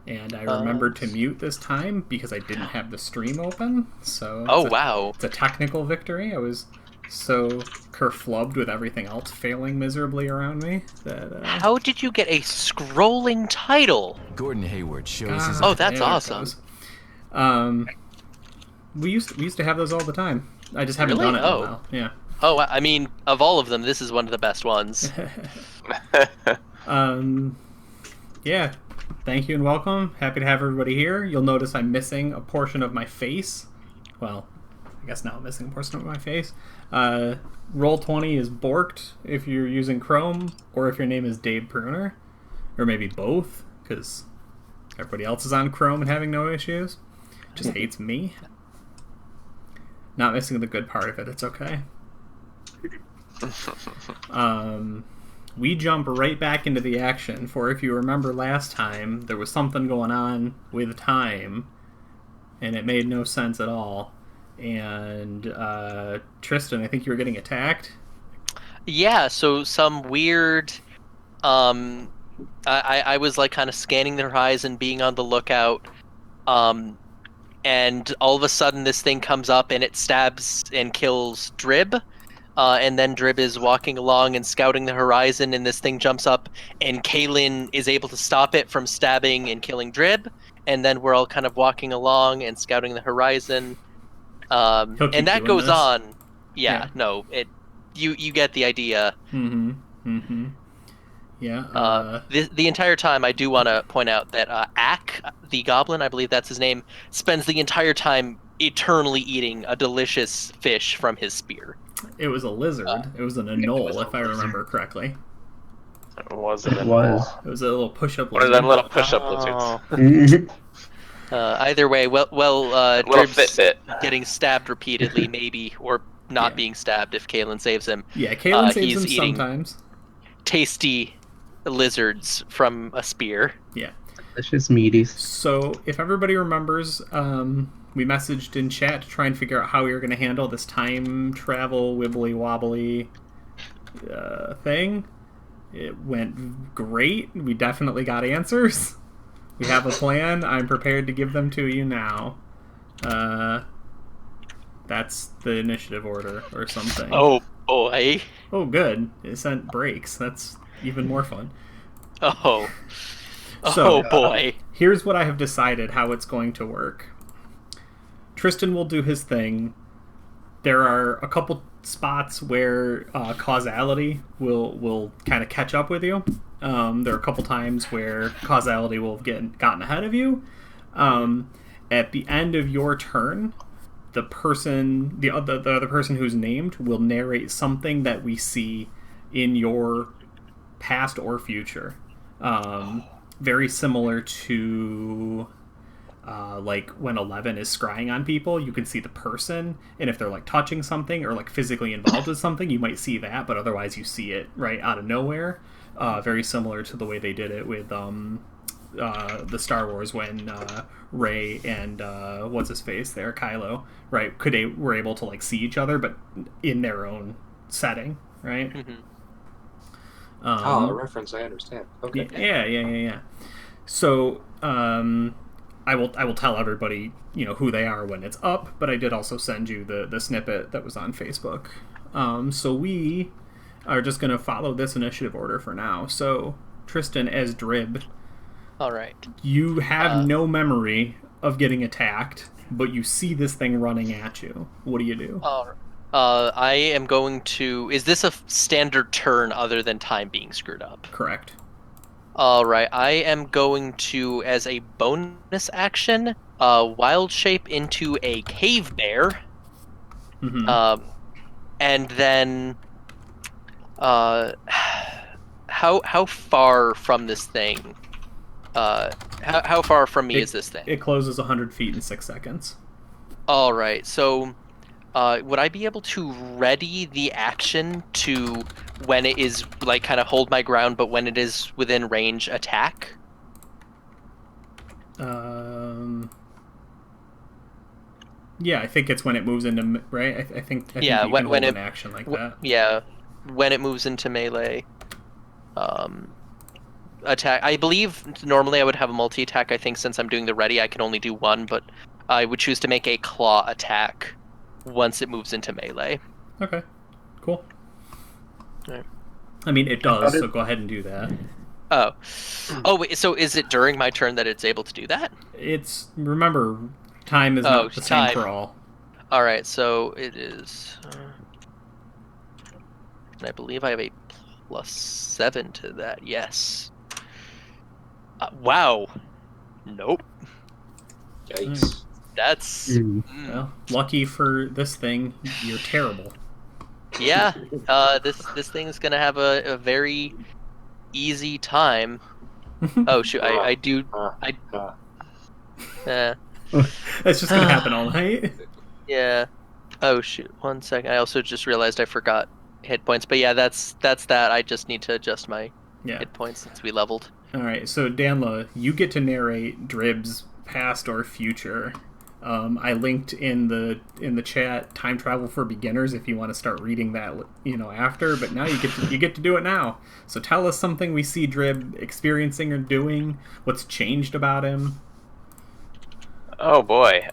And I remembered to mute this time because I didn't have the stream open. So Oh, wow. it's a technical victory. I was so kerflubbed with everything else failing miserably around me that How did you get a scrolling title? Gordon Hayward shows his. Oh, that's there it awesome. goes. We used to have those all the time. I just haven't Really? done it in a while. Yeah. Oh, I mean, of all of them, this is one of the best ones. Yeah. Thank you and welcome. Happy to have everybody here. You'll notice I'm missing a portion of my face. Well, I guess now I'm missing a portion of my face. Roll20 is borked if you're using Chrome, or if your name is Dave Pruner, or maybe both, because everybody else is on Chrome and having no issues. Just hates me. Not missing the good part of it. It's okay. We jump right back into the action, for if you remember last time, there was something going on with time, and it made no sense at all. And Tristan, I think you were getting attacked. Yeah, so some weird... I was like kind of scanning the horizon, being on the lookout, and all of a sudden this thing comes up and it stabs and kills Drib. And then Drib is walking along and scouting the horizon, and this thing jumps up, and Kaylin is able to stop it from stabbing and killing Drib. And then we're all kind of walking along and scouting the horizon. And that goes on. Yeah, no, you get the idea. Yeah. The entire time, I do want to point out that Ack, the goblin, I believe that's his name, spends the entire time eternally eating a delicious fish from his spear. It was a lizard. It was an anole, if I remember correctly. It was a It was a little push-up One of lizard. them little push-up lizards. Either way, little Drib's Fitbit. getting stabbed repeatedly, maybe, or not being stabbed if Kaylin saves him. Yeah, Kaylin saves he's him eating sometimes. Tasty lizards from a spear. Yeah. Delicious meaties. So, if everybody remembers, we messaged in chat to try and figure out how we were going to handle this time travel wibbly-wobbly thing. It went great. We definitely got answers. We have a plan. I'm prepared to give them to you now. That's the initiative order or something. Oh, boy. Oh, good. It sent breaks. That's even more fun. Oh. So, oh, boy. Here's what I have decided how it's going to work. Tristan will do his thing. There are a couple spots where causality will kind of catch up with you. There are a couple times where causality will have gotten ahead of you. At the end of your turn, the other person who's named will narrate something that we see in your past or future. Very similar to like when 11 is scrying on people, you can see the person, and if they're like touching something or like physically involved with something, you might see that, but otherwise you see it right out of nowhere. Very similar to the way they did it with the Star Wars when Rey and what's his face there, Kylo, right? Were able to like see each other, but in their own setting, right? A reference, I understand. Okay. Yeah. So I will tell everybody who they are when it's up, but I did also send you the snippet that was on Facebook. So we are just going to follow this initiative order for now. So Tristan as Drib. All right. You have no memory of getting attacked, but you see this thing running at you. What do you do? I am going to... Is this a standard turn other than time being screwed up? Correct. All right. I am going to, as a bonus action, wild shape into a cave bear. And then... how far from this thing... how far from me is this thing? It closes 100 feet in 6 seconds. All right, so would I be able to ready the action to, when it is like kind of hold my ground, but when it is within range, attack? Yeah, I think it's when it moves into right. I think yeah, you can hold an action like that. Yeah, when it moves into melee. attack. I believe normally I would have a multi-attack. I think since I'm doing the ready, I can only do one, but I would choose to make a claw attack once it moves into melee. Okay, cool. Right. I mean, it does, so go ahead and do that. Oh, wait, so is it during my turn that it's able to do that? Remember, time is not the same for all. All right, so it is. And I believe I have a +7 to that. Yes. Wow. Nope. Yikes. That's. Well, lucky for this thing, you're terrible. Yeah. This thing is gonna have a very easy time. Oh shoot! I do. It's just gonna happen all night. Yeah. Oh shoot! 1 second. I also just realized I forgot hit points. But yeah, that's that. I just need to adjust my hit points since we leveled. All right. So Danla, you get to narrate Drib's past or future. I linked in the chat time travel for beginners if you want to start reading that after. But now you get to do it now. So tell us something we see Drib experiencing or doing. What's changed about him? Oh boy.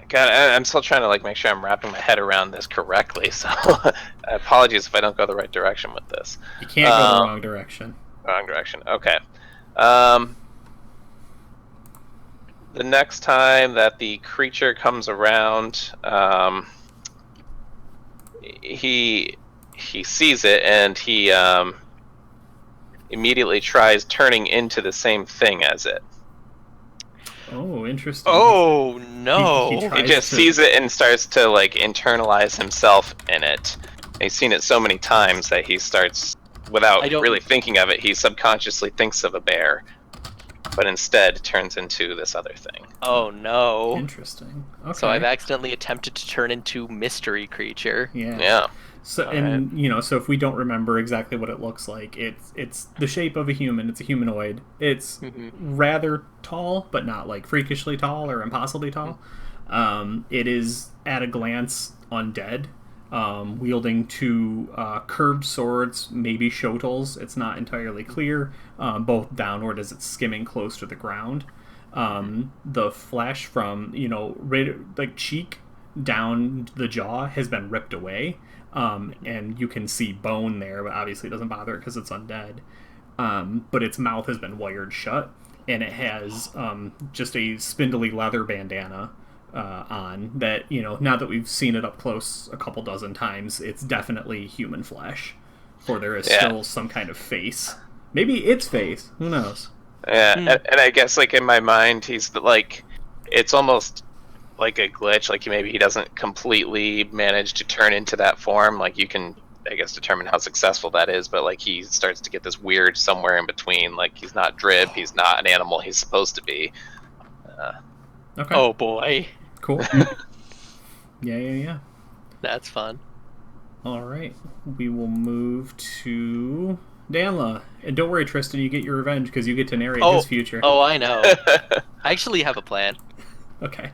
God, I'm still trying to make sure I'm wrapping my head around this correctly. So apologies if I don't go the right direction with this. You can't go the wrong direction. Wrong direction. Okay. The next time that the creature comes around, he sees it and he immediately tries turning into the same thing as it. Oh, interesting. Oh no! He just sees it and starts to internalize himself in it. And he's seen it so many times that he starts, without really thinking of it, he subconsciously thinks of a bear, but instead turns into this other thing. Oh no! Interesting. Okay. So I've accidentally attempted to turn into mystery creature. Yeah. So so if we don't remember exactly what it looks like, it's the shape of a human. It's a humanoid. It's rather tall, but not freakishly tall or impossibly tall. It is at a glance undead, wielding two curved swords, maybe shotels. It's not entirely clear. Both downward as it's skimming close to the ground. The flesh from cheek down the jaw has been ripped away. And you can see bone there, but obviously it doesn't bother it because it's undead. But its mouth has been wired shut, and it has just a spindly leather bandana on that, now that we've seen it up close a couple dozen times, it's definitely human flesh. For there is still some kind of face. Maybe its face. Who knows? Yeah, and I guess in my mind, he's it's almost like a glitch, maybe he doesn't completely manage to turn into that form. You can, I guess, determine how successful that is, but he starts to get this weird somewhere in between. He's not Drib, he's not an animal he's supposed to be. Okay. Oh boy. Cool. Yeah. That's fun. All right, we will move to Danla. And don't worry, Tristan, you get your revenge because you get to narrate his future. Oh, I know. I actually have a plan. Okay.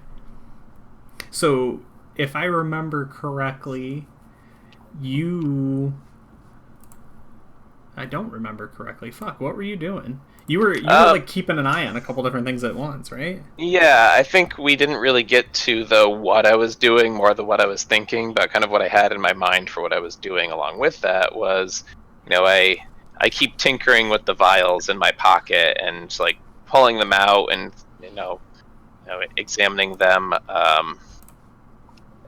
So, if I remember correctly, I don't remember correctly. Fuck, what were you doing? You were keeping an eye on a couple different things at once, right? Yeah, I think we didn't really get to the what I was doing, more than what I was thinking, but kind of what I had in my mind for what I was doing along with that was, I keep tinkering with the vials in my pocket and pulling them out and examining them.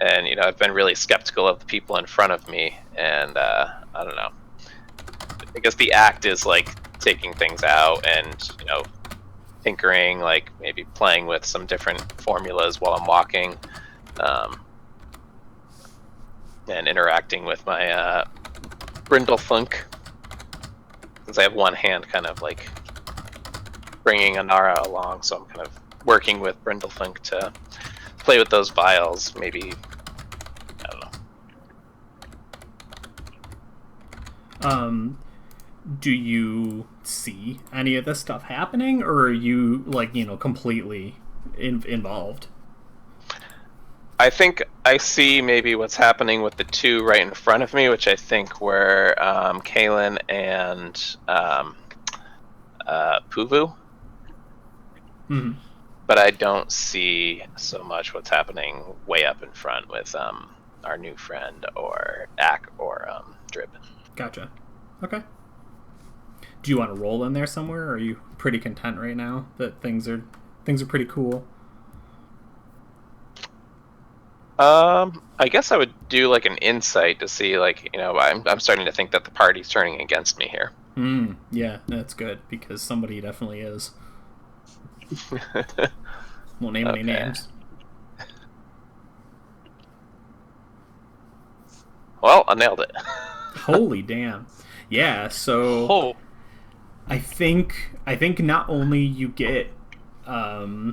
And I've been really skeptical of the people in front of me, and I don't know. I guess the act is taking things out and tinkering, maybe playing with some different formulas while I'm walking, and interacting with my Brindlefunk, since I have one hand kind of bringing Anara along, so I'm kind of working with Brindlefunk to play with those vials, maybe. I don't know. Do you see any of this stuff happening, or are you completely involved? I think I see maybe what's happening with the two right in front of me, which I think were Kalen and Puvu. Mm-hmm. But I don't see so much what's happening way up in front with our new friend or Ak or Drib. Gotcha. Okay. Do you want to roll in there somewhere, or are you pretty content right now that things are pretty cool? I guess I would do like an insight to see, like, I'm starting to think that the party's turning against me here. Yeah, that's good, because somebody definitely is. Won't name any names. Well, I nailed it. Holy damn. Yeah, so I think not only you get Puvu,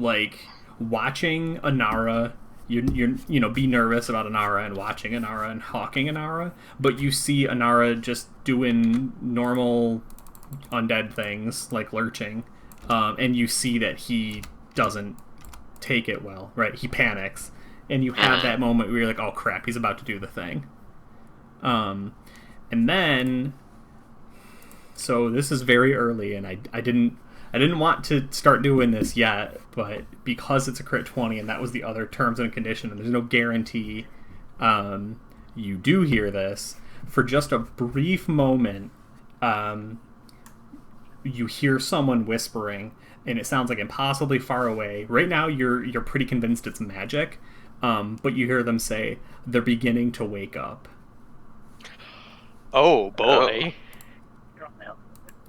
like, watching Inara, you be nervous about Inara and watching Inara and hawking Inara, but you see Inara just doing normal undead things like lurching, and you see that he doesn't take it well, right? He panics, and you have that moment where you're like, oh crap, he's about to do the thing. And then, so this is very early, and I didn't want to start doing this yet, but because it's a crit 20 and that was the other terms and condition, and there's no guarantee you do hear this, for just a brief moment, you hear someone whispering, and it sounds like impossibly far away. Right now, you're pretty convinced it's magic, but you hear them say, they're beginning to wake up. Oh, boy.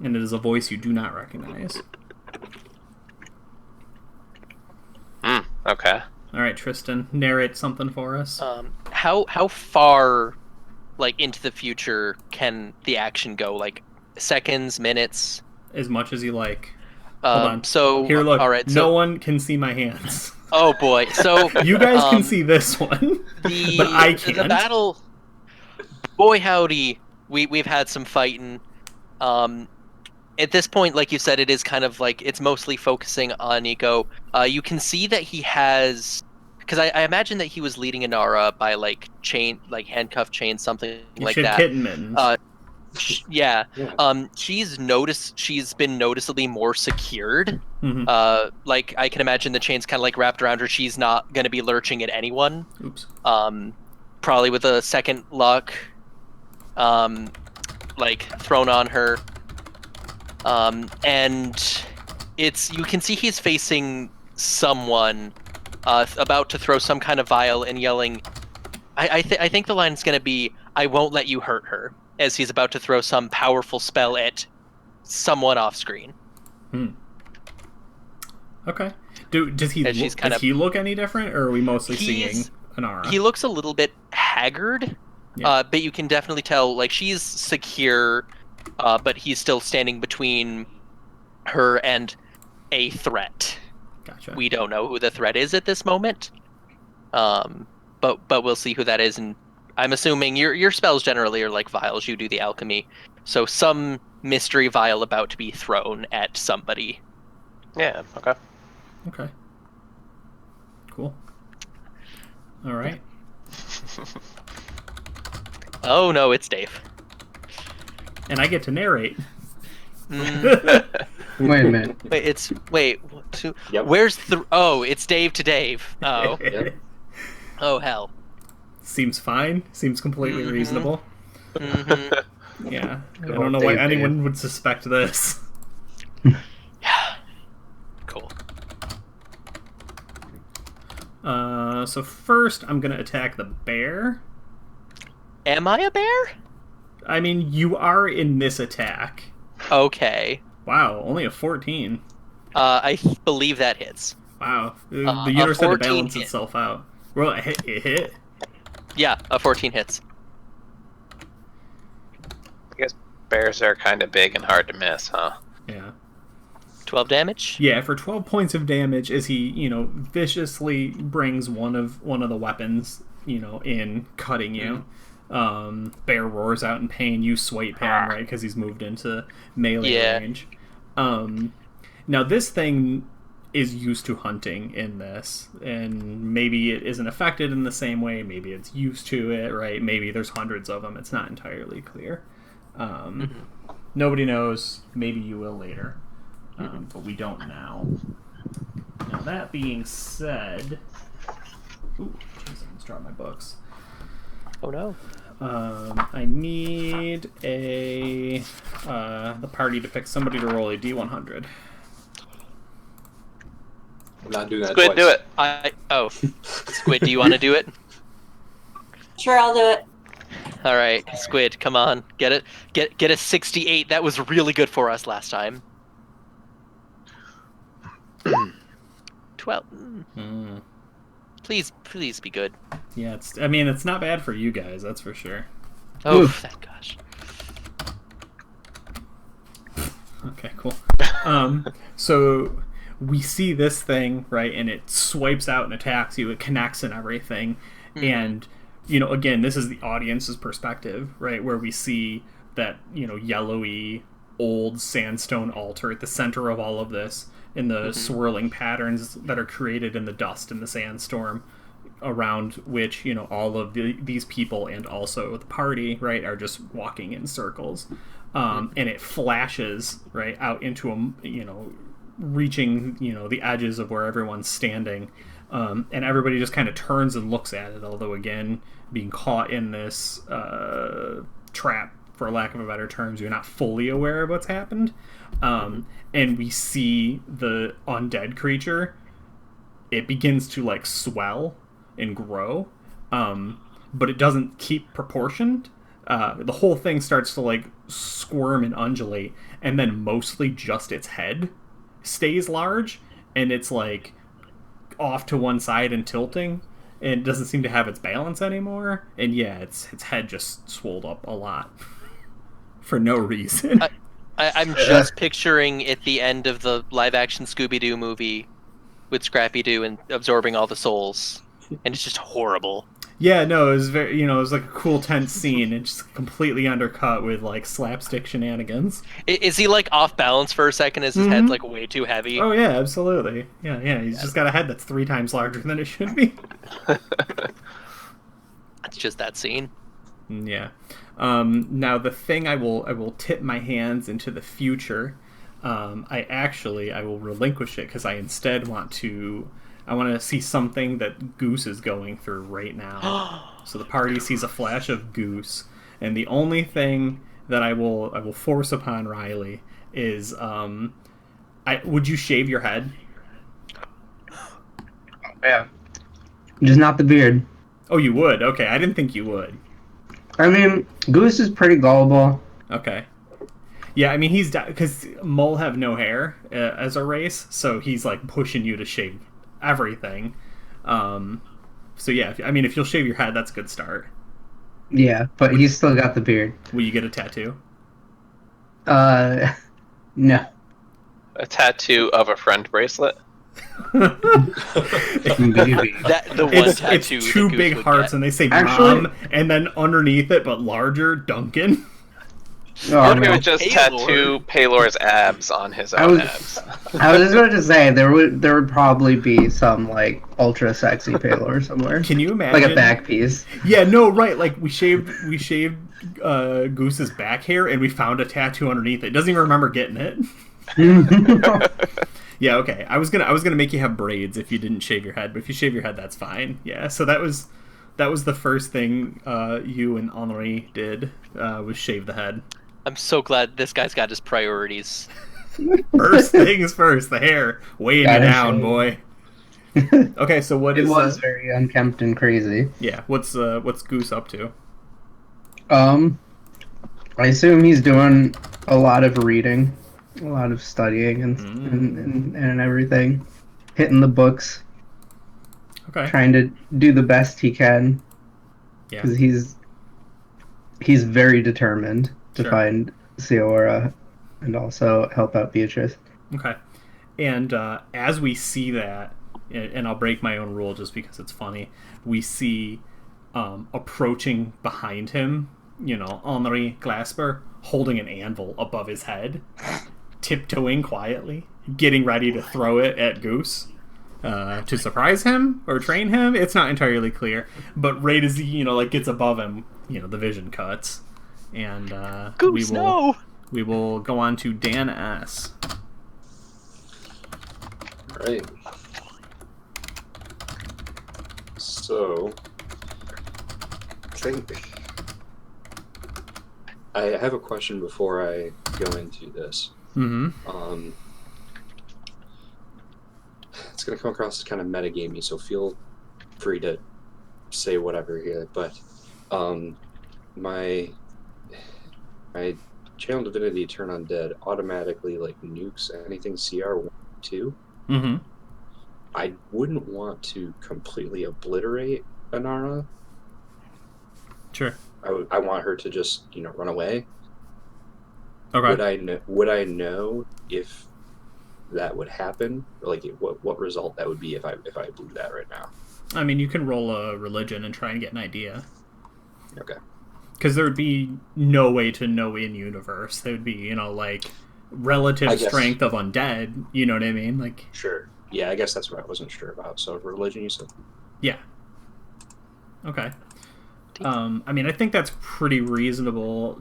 And it is a voice you do not recognize. Okay. All right, Tristan, narrate something for us. How far, like, into the future can the action go? Like, seconds, minutes? As much as you like. Hold on. So here, look. All right, no one can see my hands. Oh boy. So you guys can see this one, but I can't. The battle. Boy, howdy, we've had some fighting. At this point, like you said, it is kind of like it's mostly focusing on Nico. You can see that he has, because I imagine that he was leading Inara by like chain, like handcuff chain, something like that. Kitten mittens. Yeah. She's been noticeably more secured. Mm-hmm. Like I can imagine the chain's kind of like wrapped around her. She's not going to be lurching at anyone. Oops. Probably with a second luck, like thrown on her. And you can see he's facing someone, about to throw some kind of vial and yelling. I think the line's going to be, "I won't let you hurt her," as he's about to throw some powerful spell at someone off screen. Okay. Does he look any different, or are we mostly seeing Inara? He looks a little bit haggard, but you can definitely tell, like, she's secure, but he's still standing between her and a threat. Gotcha. We don't know who the threat is at this moment, but we'll see who that is, and I'm assuming your spells generally are like vials. You do the alchemy, so some mystery vial about to be thrown at somebody. Yeah. Okay. Okay. Cool. All right. Oh no, it's Dave. And I get to narrate. Wait a minute. Yep. Where's the? Oh, it's Dave to Dave. Oh. Yep. Oh hell. Seems fine. Seems completely reasonable. Mm-hmm. Yeah. I don't know why anyone would suspect this. Yeah. Cool. So first, I'm gonna attack the bear. Am I a bear? I mean, you are in this attack. Okay. Wow, only a 14. I believe that hits. Wow. The universe had to 14 balance hit. itself out. Well, it hit. Yeah, a 14 hits. I guess bears are kind of big and hard to miss, huh? Yeah. 12 damage? Yeah, for 12 points of damage as he, viciously brings one of the weapons, in, cutting you. Bear roars out in pain. You swipe him, right? Because he's moved into melee range. Now this thing, is used to hunting in this, and maybe it isn't affected in the same way. Maybe it's used to it, right? Maybe there's hundreds of them. It's not entirely clear. Nobody knows. Maybe you will later, but we don't now. Now that being said, ooh, jeez, I almost dropped my books. Oh no. I need the party to pick somebody to roll a D100. I'm not doing that Squid, twice. do it. Squid, do you want to do it? Sure, I'll do it. All right, Squid, come on, get it, get a 68. That was really good for us last time. 12. Please be good. Yeah, it's not bad for you guys, that's for sure. Oh, Oof. thank gosh. Okay, cool. So we see this thing, right, and it swipes out and attacks you. It connects and everything. And, again, this is the audience's perspective, right, where we see that, yellowy, old sandstone altar at the center of all of this, in the swirling patterns that are created in the dust in the sandstorm, around which, all of these people and also the party, right, are just walking in circles. And it flashes, right, out into reaching, the edges of where everyone's standing. And everybody just kind of turns and looks at it, although, again, being caught in this trap, for lack of a better terms, you're not fully aware of what's happened. And we see the undead creature. It begins to, swell and grow, but it doesn't keep proportioned. The whole thing starts to, squirm and undulate, and then mostly just its head stays large, and it's, off to one side and tilting, and it doesn't seem to have its balance anymore. And yeah, its head just swolled up a lot for no reason. I'm just picturing at the end of the live-action Scooby-Doo movie with Scrappy-Doo and absorbing all the souls, and it's just horrible. Yeah, no, it was very, it was a cool, tense scene, and just completely undercut with slapstick shenanigans. Is he off balance for a second? Is his head way too heavy? Oh yeah, absolutely. Yeah, he's just got a head that's 3 times larger than it should be. It's just that scene. Yeah. Now the thing I will tip my hands into the future. I will relinquish it because I instead want to see something that Goose is going through right now. So the party sees a flash of Goose, and the only thing that I will force upon Riley is would you shave your head? Yeah. Just not the beard. Oh, you would? Okay, I didn't think you would. I mean, Goose is pretty gullible. Okay. Yeah, I mean, he's... Because Mole have no hair as a race, so he's, pushing you to shave everything. So, yeah, if you'll shave your head, that's a good start. Yeah, but he's still got the beard. Will you get a tattoo? No. A tattoo of a friend bracelet? Maybe. The one It's tattoo 2 that big Goose would hearts, get. and they say Actually- Mom, and then underneath it, but larger, Duncan. Oh, What if we no. would just Paylor. tattoo Paylor's abs on his I own was- abs? I was just going to say there would probably be some ultra sexy Paylor somewhere, Can you imagine? like a back piece. Yeah, no, right. We shaved Goose's back hair, and we found a tattoo underneath it. Doesn't even remember getting it. Yeah, okay. I was gonna make you have braids if you didn't shave your head, but if you shave your head, that's fine. Yeah. So that was the first thing you and Henri did was shave the head. I'm so glad this guy's got his priorities. First things first, the hair weighing you Gotta down, shave. boy. Okay, so what It is was very unkempt and crazy. yeah? What's Goose up to? I assume he's doing a lot of reading, a lot of studying, and everything, hitting the books, Okay. trying to do the best he can, Yeah. because he's very determined to Sure. find Seora and also help out Beatrice. Okay. And as we see that, and I'll break my own rule just because it's funny, we see approaching behind him, Henri Glasper holding an anvil above his head, tiptoeing quietly. getting ready to throw it at Goose to surprise him or train him. It's not entirely clear, but right as he gets above him, the vision cuts, and Goose, we will go on to Dan S. All right. So, I think I have a question before I go into this. Mm-hmm. It's going to come across as kind of metagamey, so feel free to say whatever here. But my Channel Divinity Turn Undead automatically nukes anything CR1, 2. Mm-hmm. I wouldn't want to completely obliterate Anara. Sure. I want her to just run away. Okay. Would I know if that would happen? What result that would be if I blew that right now? I mean, you can roll a religion and try and get an idea. Okay. Because there would be no way to know in universe. There would be relative strength of undead. You know what I mean? Sure. Yeah, I guess that's what I wasn't sure about. So religion, you said? Yeah. Okay. I mean, I think that's pretty reasonable.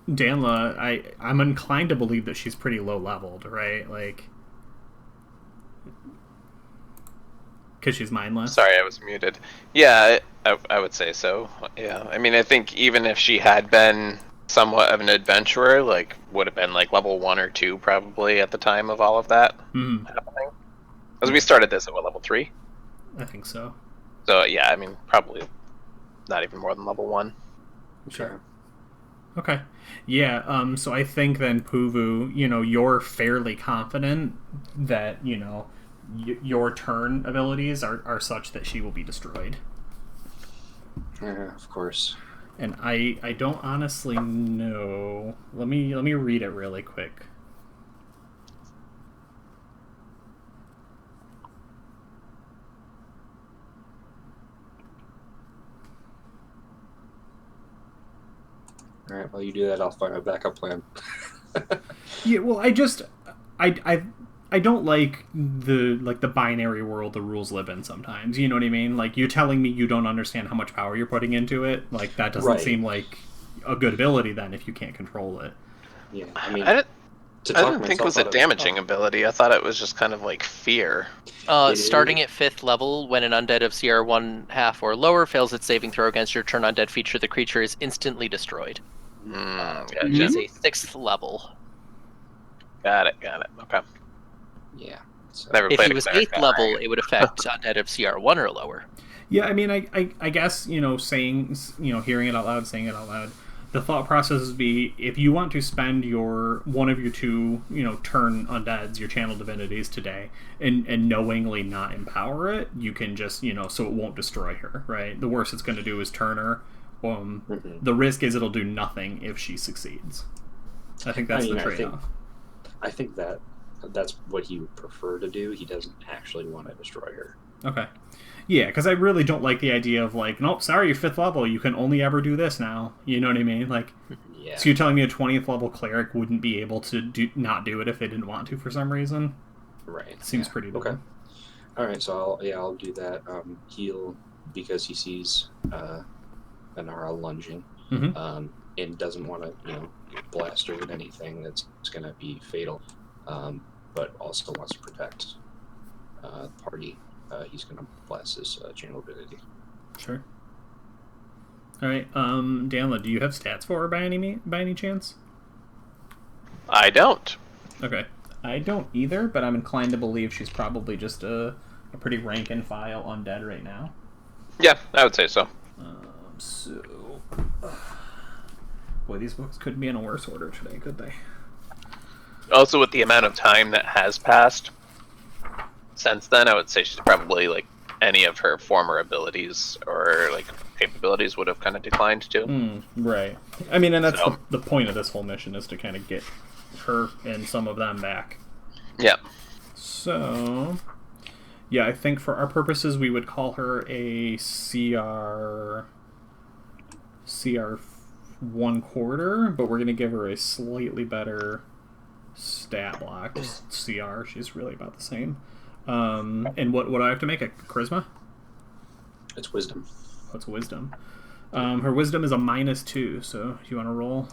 Danla, I'm inclined to believe that she's pretty low leveled, right? Because she's mindless. Sorry, I was muted. Yeah, I would say so. Yeah, I mean, I think even if she had been somewhat of an adventurer, would have been level 1 or 2 probably at the time of all of that happening. Because we started this at level 3? I think so. So yeah, I mean, probably not even more than level 1. Sure. Okay. Yeah, so I think then, Puvu, you're fairly confident that, your turn abilities are such that she will be destroyed. Yeah, of course. And I don't honestly know. Let me read it really quick. All right, while you do that, I'll find a backup plan. Yeah, well, I don't like the binary world the rules live in sometimes. You know what I mean? You're telling me you don't understand how much power you're putting into it. That doesn't seem like a good ability then if you can't control it. Yeah, I mean, I didn't think it was a damaging ability. I thought it was just kind of fear. Starting at 5th level, when an undead of CR 1/2 or lower fails its saving throw against your turn undead feature, the creature is instantly destroyed. It is a 6th level. Got it. Okay. Yeah. So. Never If played it was cleric 8th level, it would affect undead of CR 1 or lower. Yeah, I mean, I guess, saying, hearing it out loud, saying it out loud, the thought process would be, if you want to spend one of your 2, turn undeads, your channel divinities today, and knowingly not empower it, you can just, so it won't destroy her, right? The worst it's going to do is turn her. The risk is it'll do nothing if she succeeds. I think that's the trade-off. I think that's what he would prefer to do. He doesn't actually want to destroy her. Okay. Yeah, because I really don't like the idea of nope, sorry, you're 5th level, you can only ever do this now. You know what I mean? Yeah. So you're telling me a 20th level cleric wouldn't be able to not do it if they didn't want to for some reason? Right. Seems pretty dumb. Okay. All right, so I'll do that. Heal because he sees Anara lunging, and doesn't want to blast her with anything that's going to be fatal, but also wants to protect the party. He's going to blast his channel ability. Sure. All right, Danla, do you have stats for her by any chance? I don't. Okay, I don't either, but I'm inclined to believe she's probably just a pretty rank and file undead right now. Yeah, I would say so. Boy, these books couldn't be in a worse order today, could they? Also, with the amount of time that has passed since then, I would say she's probably any of her former abilities or capabilities would have kind of declined too. Right. I mean, and that's the point of this whole mission is to kind of get her and some of them back. Yeah. So, yeah, I think for our purposes we would call her a CR 1/4, but we're going to give her a slightly better stat block, just CR. She's really about the same. And what do I have to make? A charisma? It's wisdom. What's wisdom? Her wisdom is a -2, so do you want to roll?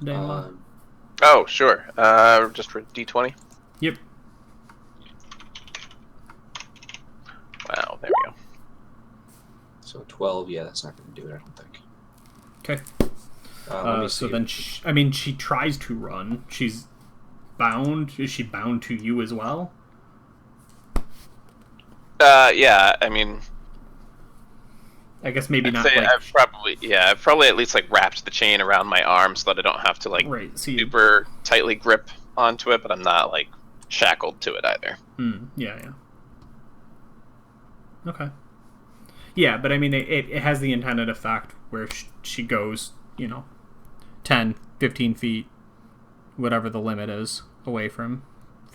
Daniela? Oh, sure. Just for D20? Yep. Wow, there we go. So 12, yeah, that's not going to do it, I don't think. Okay. Let me So see. then, she tries to run. She's bound. Is she bound to you as well? Yeah, I mean... I guess maybe I'd not. say Like, I've probably at least like wrapped the chain around my arm so that I don't have to like right. super tightly grip onto it, but I'm not like shackled to it either. Yeah. Okay. Yeah, but I mean, it has the intended effect where she goes, 10, 15 feet, whatever the limit is, away from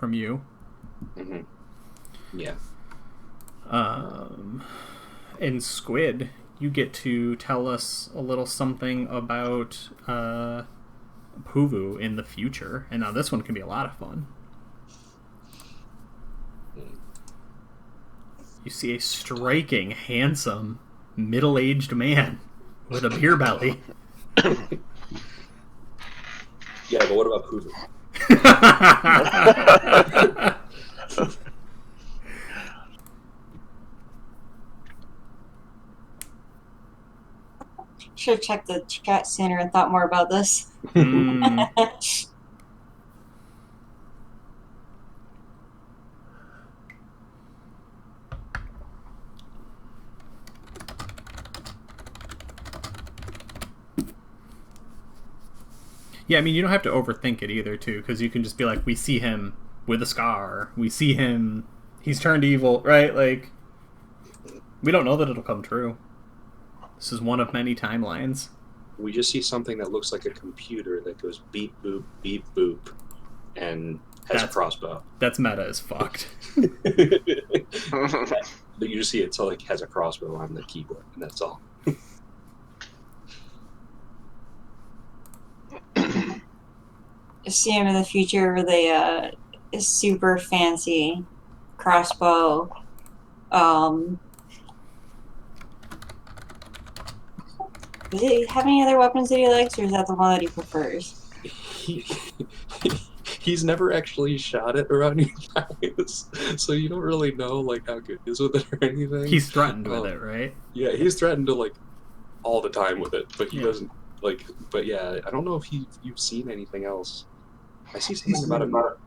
you. Mm-hmm. Yeah. And Squid, you get to tell us a little something about Puvu in the future. And now this one can be a lot of fun. You see a striking, handsome, middle-aged man with a beer belly. Yeah, but what about Puvu? Should have checked the chat sooner and thought more about this. Yeah, I mean, you don't have to overthink it either, too, because you can just be like, we see him with a scar. We see him, he's turned evil, right? Like, we don't know that it'll come true. This is one of many timelines. We just see something that looks like a computer that goes beep, boop, and has a crossbow. That's meta as fucked. But you just see it, so like has a crossbow on the keyboard, and that's all. See him in the future with a super fancy crossbow. Does he have any other weapons that he likes, or is that the one that he prefers? He's never actually shot it around your eyes, so you don't really know like how good he is with it or anything. He's threatened with it, right? Yeah, he's threatened to like all the time with it, but he doesn't like. But yeah, I don't know if you've seen anything else. I see something about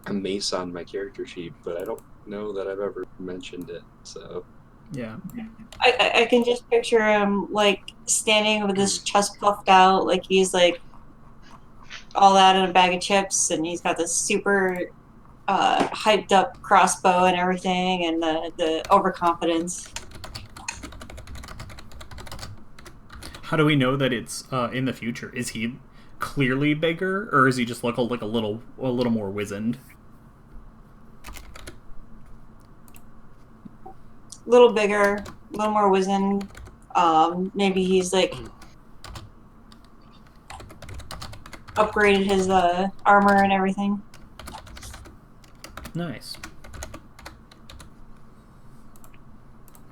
a mace on my character sheet, but I don't know that I've ever mentioned it. So yeah, I can just picture him like standing with his chest puffed out, like he's like all that in a bag of chips, and he's got this super hyped up crossbow and everything, and the overconfidence. How do we know that it's in the future? Is he clearly bigger, or is he just like a little more wizened? A little bigger, a little more wizened. Maybe he's like upgraded his armor and everything. Nice.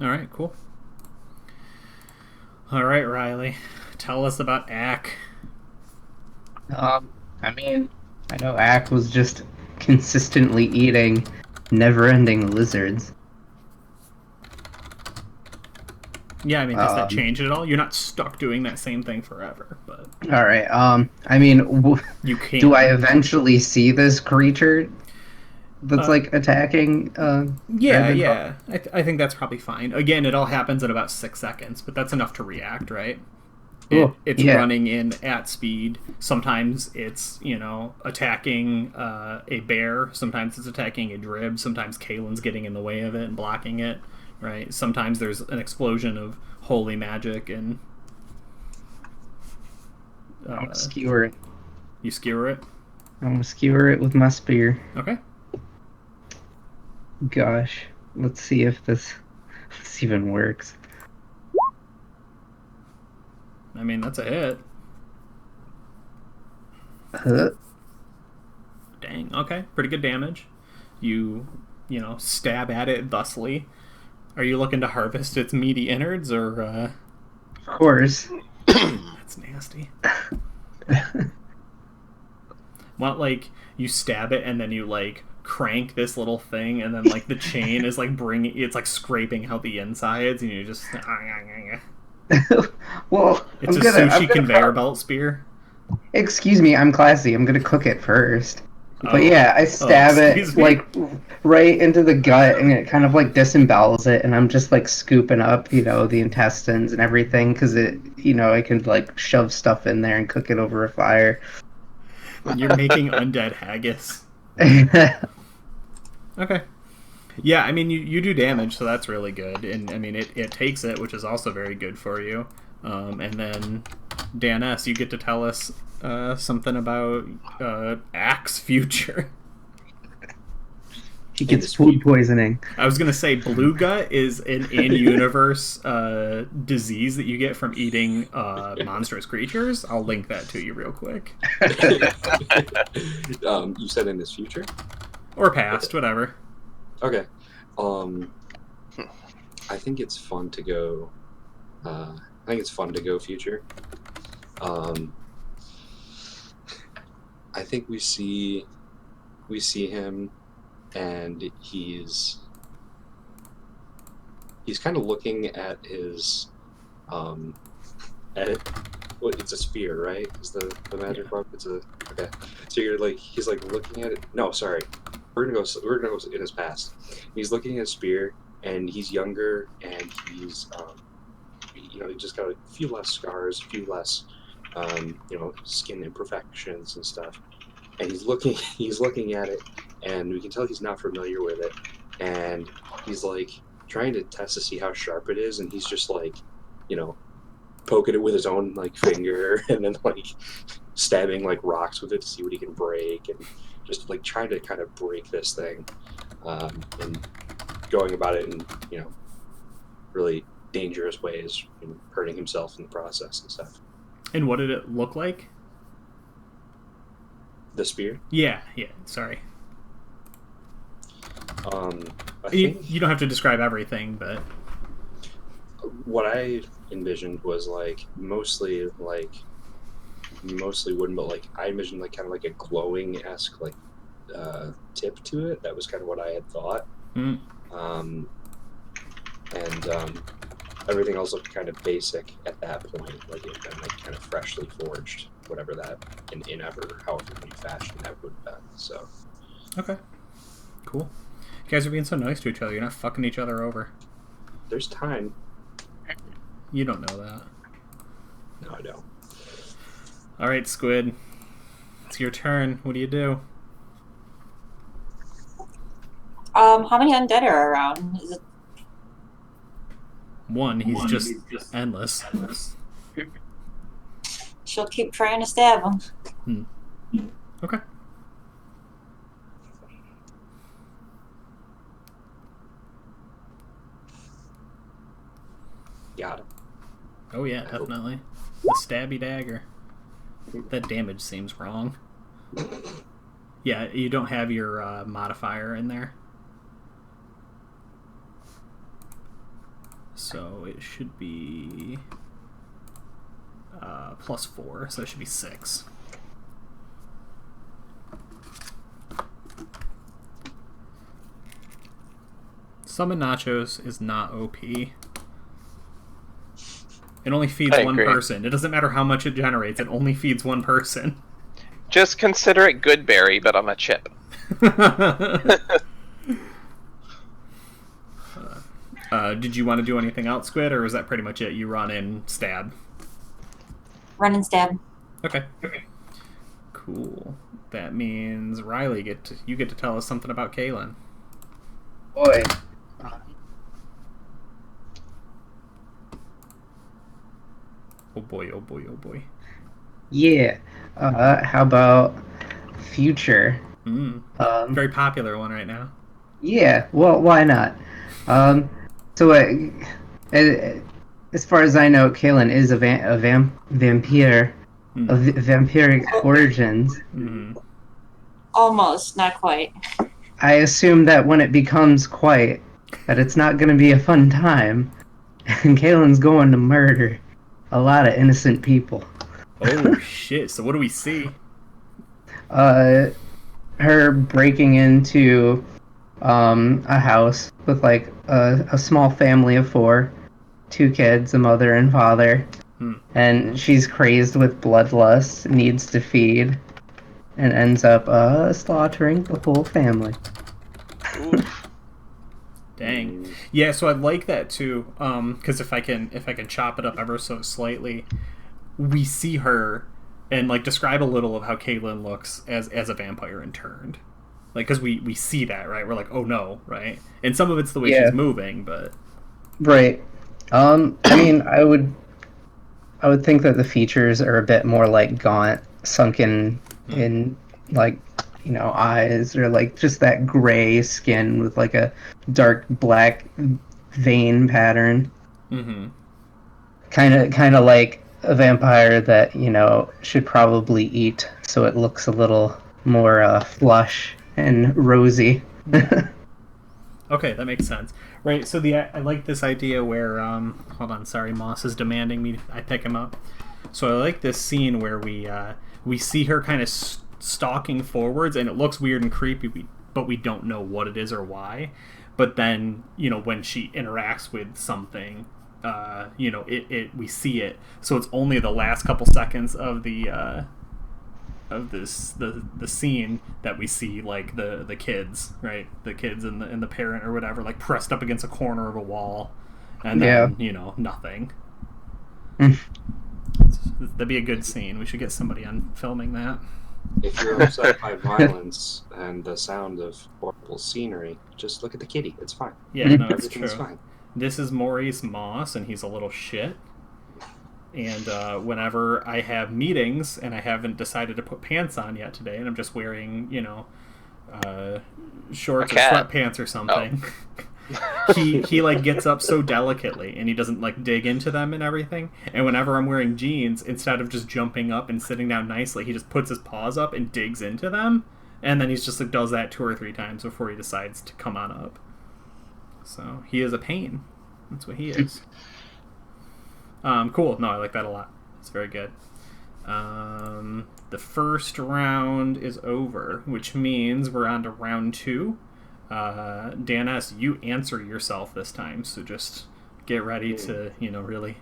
All right, cool. All right, Riley, tell us about Ack. I mean, I know Ack was just consistently eating never-ending lizards. Yeah, I mean, does that change at all? You're not stuck doing that same thing forever, but... All right, I mean, you can. Do I eventually see this creature that's, like, attacking? Yeah. I think that's probably fine. Again, it all happens in about 6 seconds, but that's enough to react, right? It's running in at speed. Sometimes it's, attacking a bear. Sometimes it's attacking a drib. Sometimes Kalen's getting in the way of it and blocking it, right? Sometimes there's an explosion of holy magic and... I'm gonna skewer it. You skewer it? I'm gonna skewer it with my spear. Okay. Gosh. Let's see if this even works. I mean, that's a hit. Dang. Okay. Pretty good damage. You stab at it thusly. Are you looking to harvest its meaty innards, or? Of course. That's nasty. What, like, you stab it and then you like crank this little thing, and then like the chain is like it's like scraping out the insides, and you just. Well, it's a sushi conveyor belt spear. Excuse me, I'm classy. I'm gonna cook it first. Oh. But yeah, I stab it me. like right into the gut, and it kind of like disembowels it, and I'm just like scooping up, the intestines and everything, because I can like shove stuff in there and cook it over a fire. You're making undead haggis. Okay. Yeah, I mean, you do damage, so that's really good. And, I mean, it takes it, which is also very good for you. And then, Dan S., you get to tell us something about Axe future. He gets food poisoning. I was going to say, Blue Gut is an in-universe disease that you get from eating monstrous creatures. I'll link that to you real quick. You said in his future? Or past, whatever. Okay. I think it's fun to go. Future. I think we see him, and he's kind of looking at his it's a spear, right? Is the magic weapon? It's a okay. So he's like looking at it. No, sorry. We're gonna go in his past. He's looking at a spear, and he's younger, and he's he just got a few less scars, a few less skin imperfections and stuff. And he's looking at it, and we can tell he's not familiar with it. And he's like trying to test to see how sharp it is, and he's just like, poking it with his own like finger, and then like stabbing like rocks with it to see what he can break, and just like trying to kind of break this thing, and going about it in really dangerous ways and hurting himself in the process and stuff. And what did it look like? The spear? Yeah. Sorry. You don't have to describe everything, but what I envisioned was like mostly wooden, but like I envisioned like kind of like a glowing-esque like tip to it. That was kind of what I had thought. Everything else looked kind of basic at that point, like it had been like kind of freshly forged, whatever that however many fashion that would have been. So okay, cool. You guys are being so nice to each other. You're not fucking each other over. There's time. You don't know that. No, I don't. All right, Squid. It's your turn. What do you do? How many undead are around? Is it... One. He's just endless. She'll keep trying to stab him. Okay. Got him. Oh yeah, definitely. The stabby dagger. That damage seems wrong. Yeah, you don't have your modifier in there. So it should be +4, so it should be 6. Summon Nachos is not OP. It only feeds one person. It doesn't matter how much it generates, it only feeds one person. Just consider it Goodberry, but on a chip. Did you want to do anything else, Squid, or was that pretty much it? You run in, stab. Run and stab. Okay. Cool. That means Riley you get to tell us something about Kaylin. Boy. Oh boy, oh boy, oh boy. Yeah. How about future? Very popular one right now. Yeah. Well, why not? So, as far as I know, Kaylin is a vampire of vampiric origins. Almost, not quite. I assume that when it becomes quite, that it's not going to be a fun time, and Kaylin's going to murder a lot of innocent people. Oh shit! So what do we see? Her breaking into a house with like a small family of 4, 2 kids, a mother and father, and she's crazed with bloodlust, needs to feed, and ends up slaughtering the whole family. Dang. Yeah, so I'd like that too, because if I can chop it up ever so slightly, we see her and like describe a little of how Caitlin looks as a vampire and turned, like because we see that, right? We're like, oh no, right? And some of it's the way she's moving, but right. I mean, I would think that the features are a bit more like gaunt, sunken in like, you know, eyes, or like just that gray skin with like a dark black vein pattern. Mm-hmm. Kind of like a vampire that, you know, should probably eat, so it looks a little more flush and rosy. Okay, that makes sense. Right, so I like this idea where hold on, sorry, Moss is demanding me I pick him up. So I like this scene where we see her kind of stalking forwards, and it looks weird and creepy, but we don't know what it is or why. But then, you know, when she interacts with something, you know, we see it. So it's only the last couple seconds of the scene that we see, like the kids, right? The kids and the parent or whatever, like pressed up against a corner of a wall, and then you know, nothing. That'd be a good scene. We should get somebody on filming that. If you're upset by violence and the sound of horrible scenery, just look at the kitty. It's fine. Yeah, no, it's Everything's true. fine. This is Maurice Moss, and he's a little shit. And whenever I have meetings and I haven't decided to put pants on yet today, and I'm just wearing, you know, shorts or sweatpants or something, he like gets up so delicately, and he doesn't like dig into them and everything. And whenever I'm wearing jeans, instead of just jumping up and sitting down nicely, he just puts his paws up and digs into them, and then he's just like does that 2 or 3 times before he decides to come on up. So he is a pain. That's what he is. Cool. No, I like that a lot. It's very good. The first round is over, which means we're on to round 2. Dan S., you answer yourself this time, so just get ready to, you know, really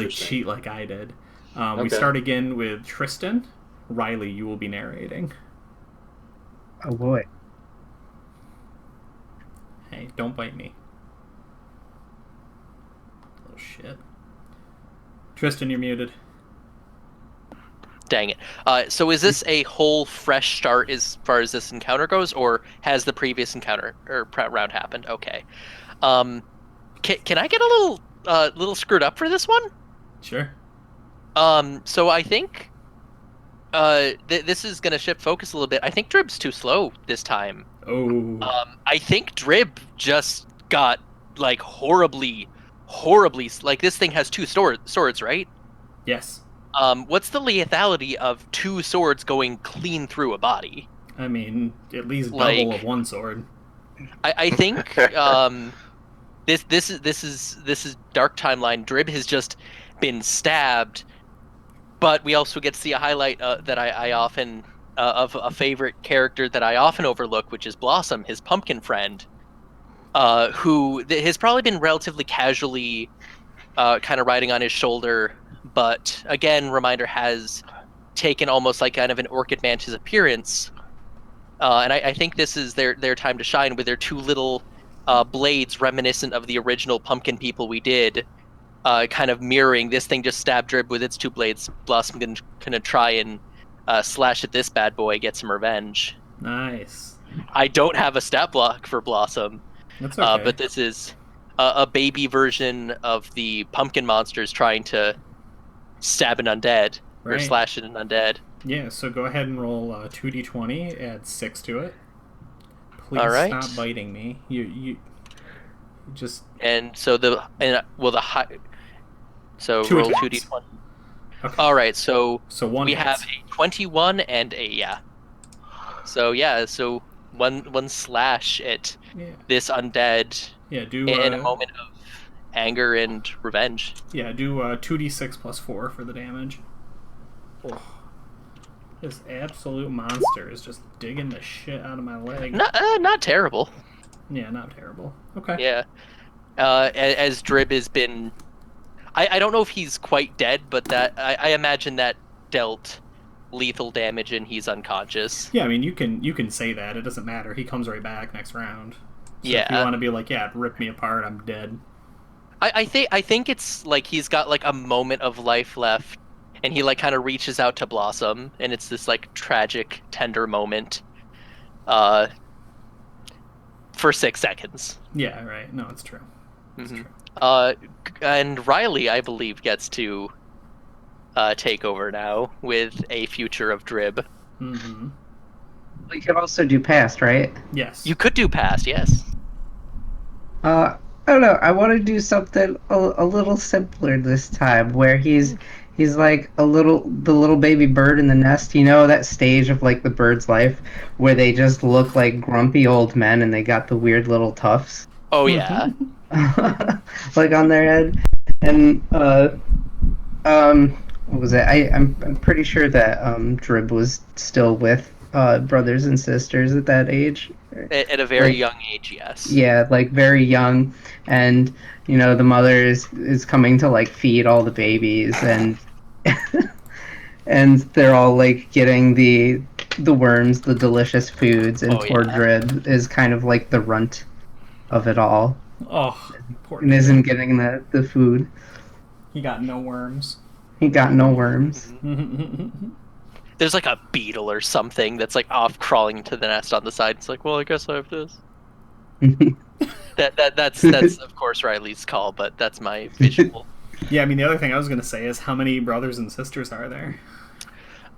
cheat like I did. We start again with Tristan. Riley, you will be narrating. Oh boy. Hey, don't bite me. Little shit. Tristan, you're muted. Dang it. So is this a whole fresh start as far as this encounter goes, or has the previous encounter or round happened? Okay. Can I get a little screwed up for this one? Sure. So I think this is going to shift focus a little bit. I think Drib's too slow this time. Oh. I think Drib just got like horribly, like this thing has 2 swords, right? Yes. What's the lethality of 2 swords going clean through a body? I mean, at least Like, double of 1 sword. I think this is dark timeline. Drib has just been stabbed, but we also get to see a highlight that I often of a favorite character that I often overlook, which is Blossom, his pumpkin friend, who has probably been relatively casually kind of riding on his shoulder. But again, reminder, has taken almost like kind of an Orchid Mantis appearance, and I think this is their time to shine with their 2 little blades reminiscent of the original pumpkin people we did, kind of mirroring. This thing just stabbed Drib with its 2 blades. Blossom gonna try and slash at this bad boy, get some revenge. Nice. I don't have a stat block for Blossom, That's okay. but this is a baby version of the pumpkin monsters trying to stab an undead, or slash at an undead. Yeah, so go ahead and roll 2d20, add 6 to it. Please Alright. stop biting me. You just... And so the high... So 2 roll attacks. 2d20. Okay. Alright, so one we hits. have a 21 and a, So yeah, so one slash at this undead. Yeah, do in a moment of anger and revenge. Yeah, do 2d6 plus 4 for the damage. Oh. This absolute monster is just digging the shit out of my leg. Not terrible. Yeah, not terrible. Okay. Yeah. As Drib has been... I don't know if he's quite dead, but that I imagine that dealt lethal damage and he's unconscious. Yeah, I mean, you can say that. It doesn't matter. He comes right back next round. So yeah. If you want to be like, yeah, rip me apart, I'm dead. I think it's like he's got like a moment of life left, and he like kind of reaches out to Blossom, and it's this like tragic, tender moment. For 6 seconds. Yeah, right. No, it's true. It's true. And Riley, I believe, gets to take over now with a future of Drib. Mm-hmm. We could also do past, right? Yes. You could do past, yes. I don't know. I want to do something a little simpler this time, where he's like the little baby bird in the nest. You know that stage of like the bird's life where they just look like grumpy old men and they got the weird little tufts. Oh yeah. Like on their head, and what was it? I'm pretty sure that Drib was still with brothers and sisters at that age. At a very young age, yes. Yeah, like very young, and you know the mother is coming to like feed all the babies, and and they're all like getting the worms, the delicious foods, and poor Drib is kind of like the runt of it all. Oh, poor and isn't getting the food. He got no worms. He got no worms. There's like a beetle or something that's like off crawling into the nest on the side. It's like, well, I guess I have this. That's of course Riley's call, but that's my visual. Yeah, I mean the other thing I was gonna say is how many brothers and sisters are there?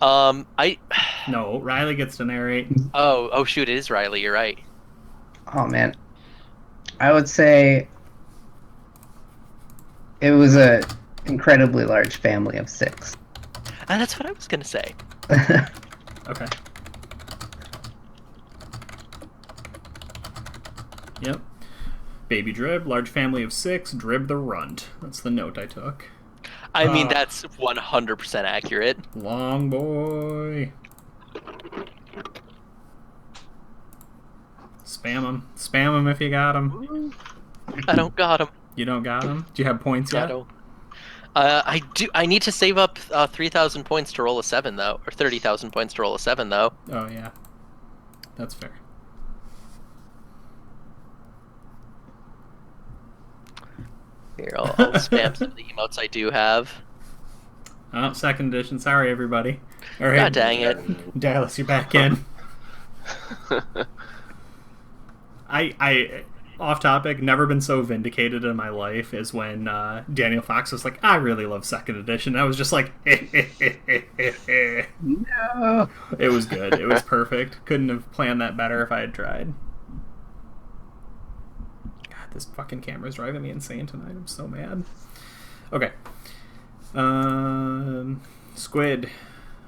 No, Riley gets to narrate. Oh shoot, it is Riley. You're right. Oh man, I would say it was a incredibly large family of 6. And that's what I was gonna say. Okay. Yep. Baby Drib, large family of 6, Drib the runt. That's the note I took. I mean, that's 100% accurate. Long boy. Spam him. Spam him if you got him. I don't got him. You don't got him? Do you have points yet? I don't. I do. I need to save up 3,000 points to roll a 7, though, or 30,000 points to roll a 7, though. Oh yeah, that's fair. Here, I'll spam some of the emotes I do have. Oh, 2nd edition. Sorry, everybody. All right. God dang it. Dallas, you're back in. I off topic, never been so vindicated in my life as when Daniel Fox was like, I really love 2nd edition. I was just like, no. It was good. It was perfect. Couldn't have planned that better if I had tried. God, this fucking camera's driving me insane tonight. I'm so mad. Okay. Squid,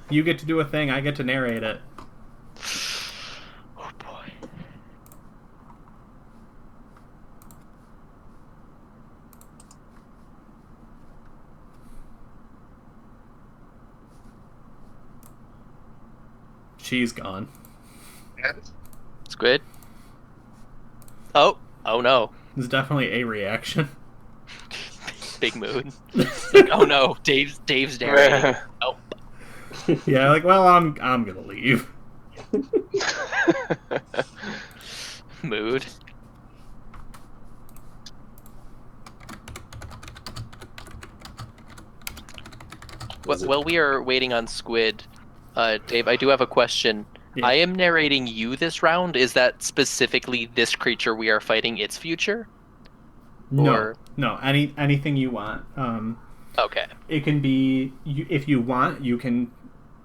you get to do a thing. I get to narrate it. Oh boy. She's gone. Squid? Oh no. There's definitely a reaction. Big mood. Like, oh no, Dave's narrating. Oh. Yeah, like, well, I'm gonna leave. Mood. Well, we are waiting on Squid. Dave, I do have a question. Yeah. I am narrating you this round. Is that specifically this creature we are fighting its future? No, anything you want. Okay. It can be, if you want, you can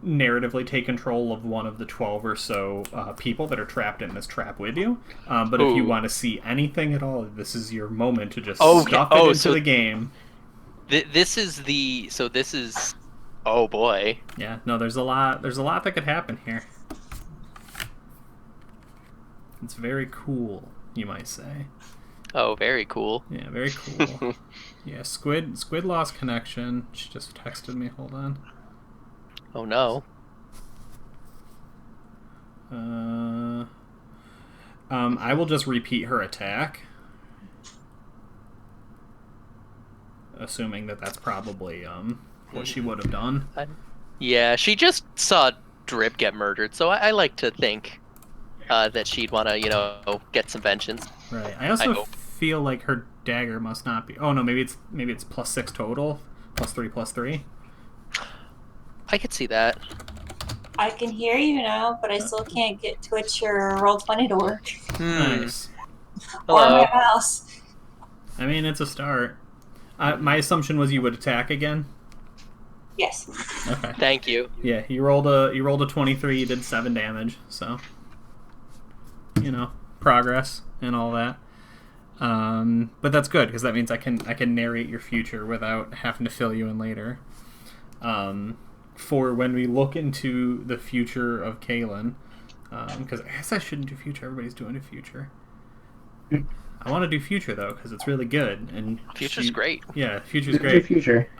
narratively take control of one of the 12 or so people that are trapped in this trap with you. But if you want to see anything at all, this is your moment to just stuff it into the game. This is oh boy. Yeah, no, there's a lot that could happen here. It's very cool, you might say. Oh, very cool. Yeah, very cool. Yeah, Squid lost connection. She just texted me. Hold on. Oh no. I will just repeat her attack, assuming that that's probably what she would have done. Yeah, she just saw Drip get murdered, so I like to think that she'd want to, get some vengeance. Right. I also feel like her dagger must not be. Oh no, maybe it's +6 total, +3. I could see that. I can hear you now, but I still can't get Twitch or Roll20 to work. Nice. Or my mouse. I mean, it's a start. My assumption was you would attack again. Yes. Okay. Thank you. Yeah, you rolled a 23. You did 7 damage. So, progress and all that. But that's good because that means I can narrate your future without having to fill you in later. For when we look into the future of Kaylin, because I guess I shouldn't do future. Everybody's doing a future. I want to do future though because it's really good and Future's great. Yeah, future's great. Future.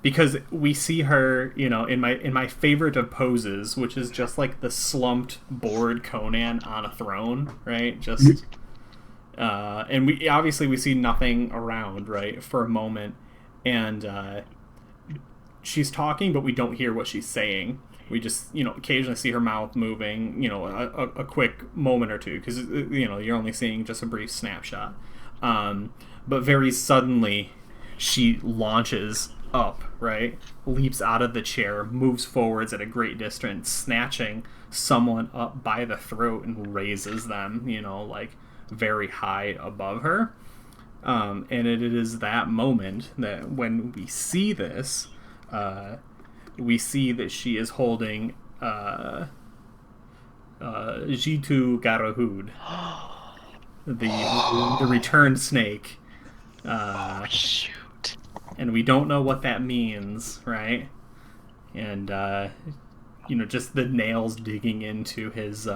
Because we see her, in my favorite of poses, which is just like the slumped, bored Conan on a throne, right? Just, and we see nothing around, right, for a moment, and she's talking, but we don't hear what she's saying. We just, occasionally see her mouth moving, a quick moment or two, because you're only seeing just a brief snapshot. But very suddenly, she launches up, right? Leaps out of the chair, moves forwards at a great distance, snatching someone up by the throat and raises them, like very high above her. And it is that moment that when we see this, we see that she is holding Jitu Garahud, the returned snake. Shoot. And we don't know what that means, right? And just the nails digging into his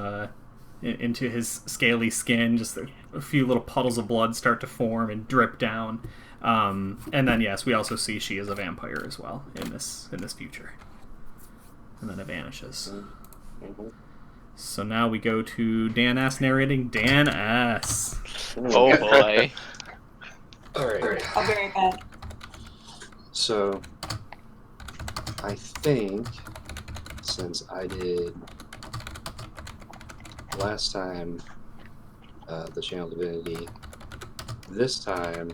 scaly skin, just a few little puddles of blood start to form and drip down. And then yes, we also see she is a vampire as well in this future. And then it vanishes. So now we go to Dan S narrating Dan S. Oh boy. Alright. I'll be right back. So, I think, since I did last time the Channel Divinity, this time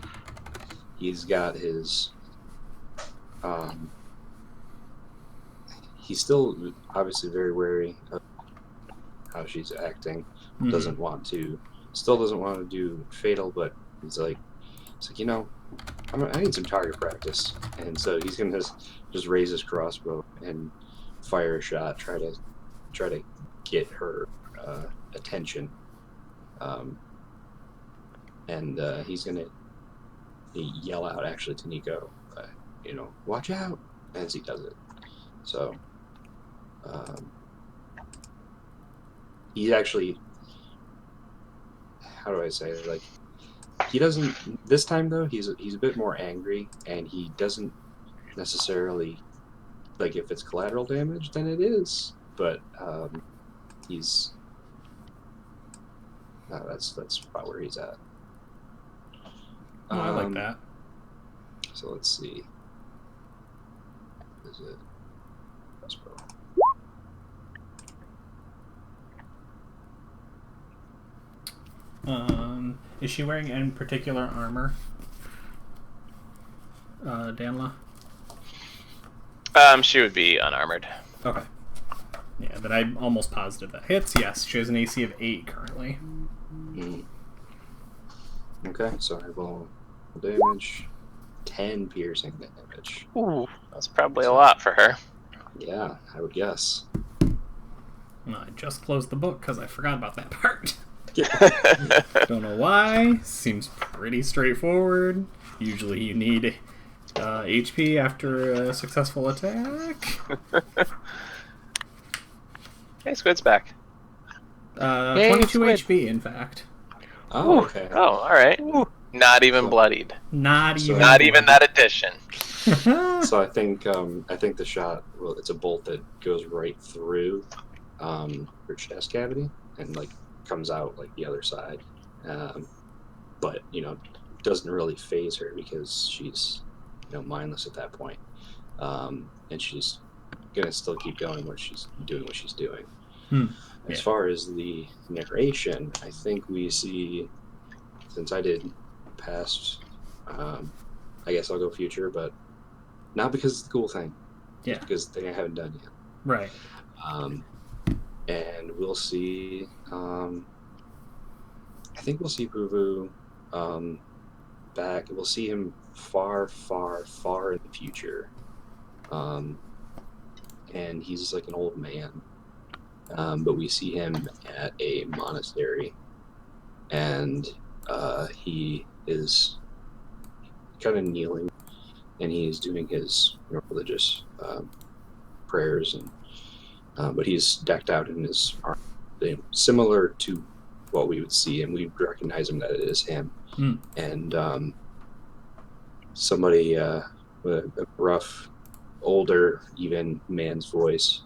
he's got his, he's still obviously very wary of how she's acting, Mm-hmm. still doesn't want to do fatal, but he's like, I need some target practice, and so he's gonna just raise his crossbow and fire a shot, try to get her attention, and he's gonna yell out actually to Nico, watch out, as he does it. So he actually, how do I say it, like. He doesn't. This time though, he's a bit more angry, and he doesn't necessarily like if it's collateral damage, then it is. But he's that's about where he's at. Oh, I like that. So let's see. Is it? Crossbow. Is she wearing any particular armor, Danla? She would be unarmored. Okay. Yeah, but I'm almost positive that hits. Yes, she has an AC of 8 currently. Okay, so I roll damage, 10 piercing damage. Ooh, that's probably a lot for her. Yeah, I would guess. I just closed the book because I forgot about that part. Don't know why. Seems pretty straightforward. Usually you need HP after a successful attack. Hey, Squid's back. Yay, 22 squid. HP, in fact. Oh, okay. Oh, all right. Not even bloodied. Not even. Not even that addition. So I think the shot. Well, it's a bolt that goes right through her chest cavity and like comes out like the other side, but doesn't really phase her because she's mindless at that point, and she's gonna still keep going what she's doing. As far as the narration, I think we see, since I did past, I guess I'll go future, but not because it's the cool thing. Yeah. Just because the thing I haven't done yet. Right. And we'll see. I think we'll see Puvu back. We'll see him far, far, far in the future. And he's like an old man. But we see him at a monastery, and he is kind of kneeling, and he's doing his religious prayers, and but he's decked out in his armor, similar to what we would see, and we recognize him that it is him. And somebody with a rough, older, even man's voice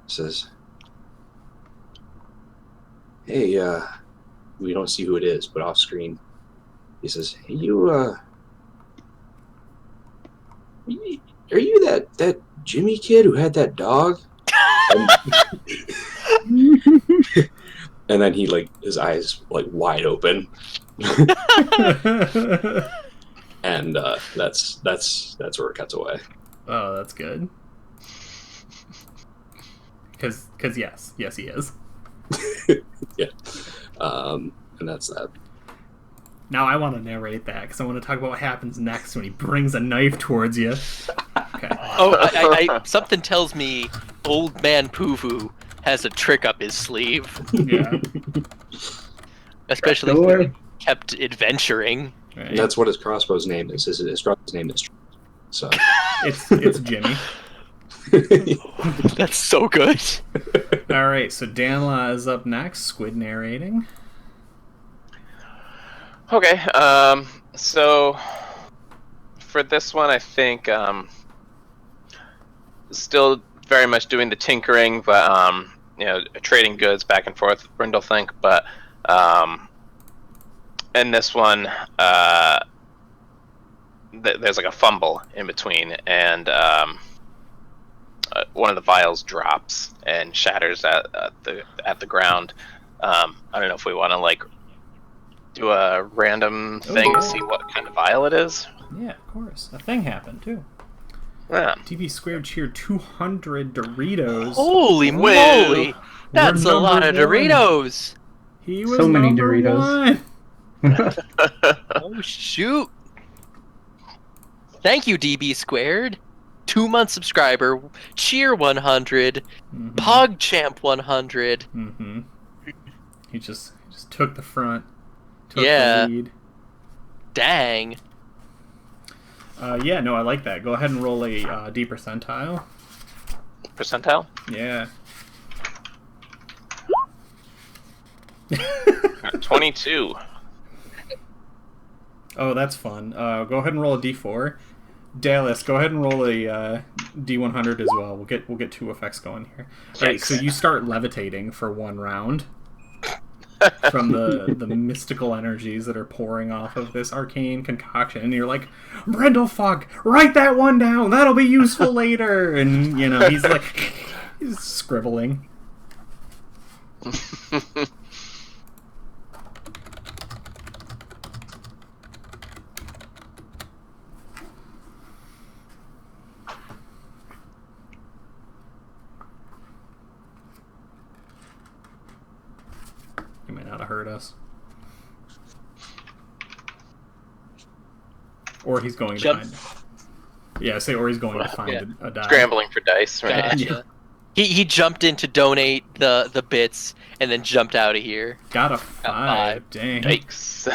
says, "Hey, we don't see who it is, but off screen, he says, hey, are you that Jimmy kid who had that dog?" And then he his eyes wide open, and that's where it cuts away. Oh, that's good. Because yes, he is. Yeah, and that's that. Now I want to narrate that because I want to talk about what happens next when he brings a knife towards you. Okay. Oh, I something tells me old man Puvu has a trick up his sleeve. Yeah. Especially if he kept adventuring. Right. And that's what his crossbow's name is. His crossbow's name is. So it's Jimmy. That's so good. All right, so Danla is up next. Squid narrating. Okay, so for this one, I think still very much doing the tinkering, but trading goods back and forth with Brindlethink. But in this one, there's like a fumble in between, and one of the vials drops and shatters at the ground. I don't know if we want to do a random thing to see what kind of vial it is. Yeah, of course. A thing happened too. Yeah. TV Squared cheered 200 Doritos. Holy moly! That's a lot of Doritos. He was so many number Doritos. Oh shoot! Thank you, DB Squared. 2-month subscriber, Cheer 100, PogChamp 100. Mm-hmm. He just took the front. Took Yeah. the lead. Dang. Yeah, no, I like that. Go ahead and roll a D percentile. Percentile? Yeah. 22. Oh, that's fun. Go ahead and roll a D4. Dallas, go ahead and roll a D100 as well. We'll get 2 effects going here. All right, so you start levitating for 1 round from the mystical energies that are pouring off of this arcane concoction, and you're like, Brindlethink, write that one down. That'll be useful later. And he's scribbling. He may not have heard us. Or he's going to find... Yeah, or he's going to find a die. Scrambling for dice, right? Gotcha. He jumped in to donate the bits and then jumped out of here. Got a 5. Dang. Yikes.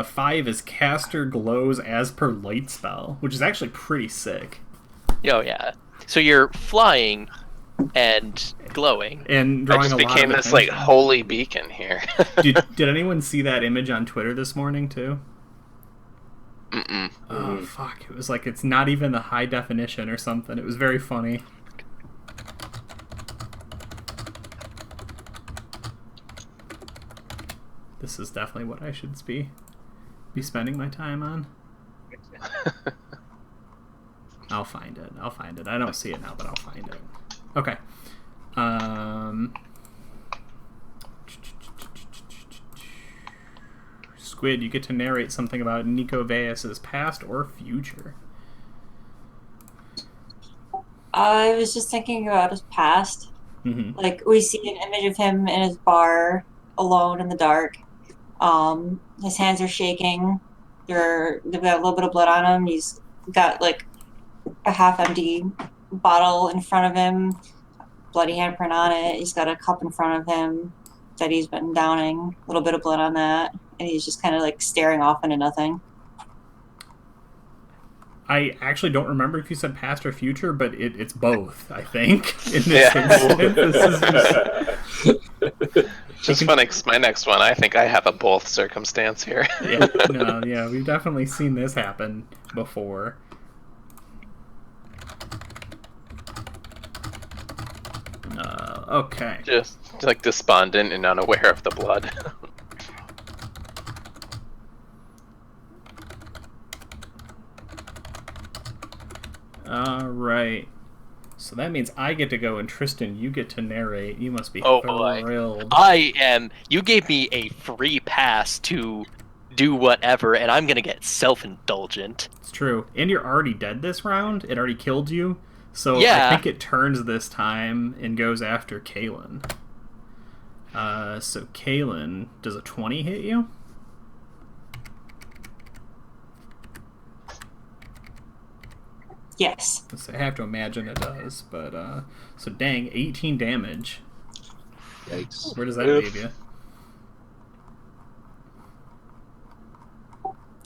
5 is caster glows as per light spell, which is actually pretty sick. Oh yeah. So you're flying, and glowing. And I drawing just a lot became of this like attention. holy beacon here. Did anyone see that image on Twitter this morning too? Mm-mm. Oh fuck! It was like it's not even the high definition or something. It was very funny. This is definitely what I should be spending my time on. I'll find it. I don't see it now, but I'll find it. Okay. Squid, you get to narrate something about Nico Veas's past or future. I was just thinking about his past. Mm-hmm. Like, we see an image of him in his bar, alone in the dark. His hands are shaking. They've got a little bit of blood on him. He's got, like, a half-empty bottle in front of him, bloody handprint on it. He's got a cup in front of him that he's been downing, a little bit of blood on that, and he's just kind of, like, staring off into nothing. I actually don't remember if you said past or future, but it's both, I think. In this instance, this is Just funny, 'cause my next one, I think I have a both circumstance here. yeah, we've definitely seen this happen before. Okay. Just like despondent and unaware of the blood. Alright. So that means I get to go, and Tristan, you get to narrate. You must be Oh boy. thrilled. I am. You gave me a free pass to do whatever, and I'm gonna get self-indulgent. It's true. And you're already dead this round. It already killed you. So Yeah. I think it turns this time and goes after Kaylin. So Kaylin, does a 20 hit you? Yes. I have to imagine it does, but so dang, 18 damage. Yikes. Where does that leave you?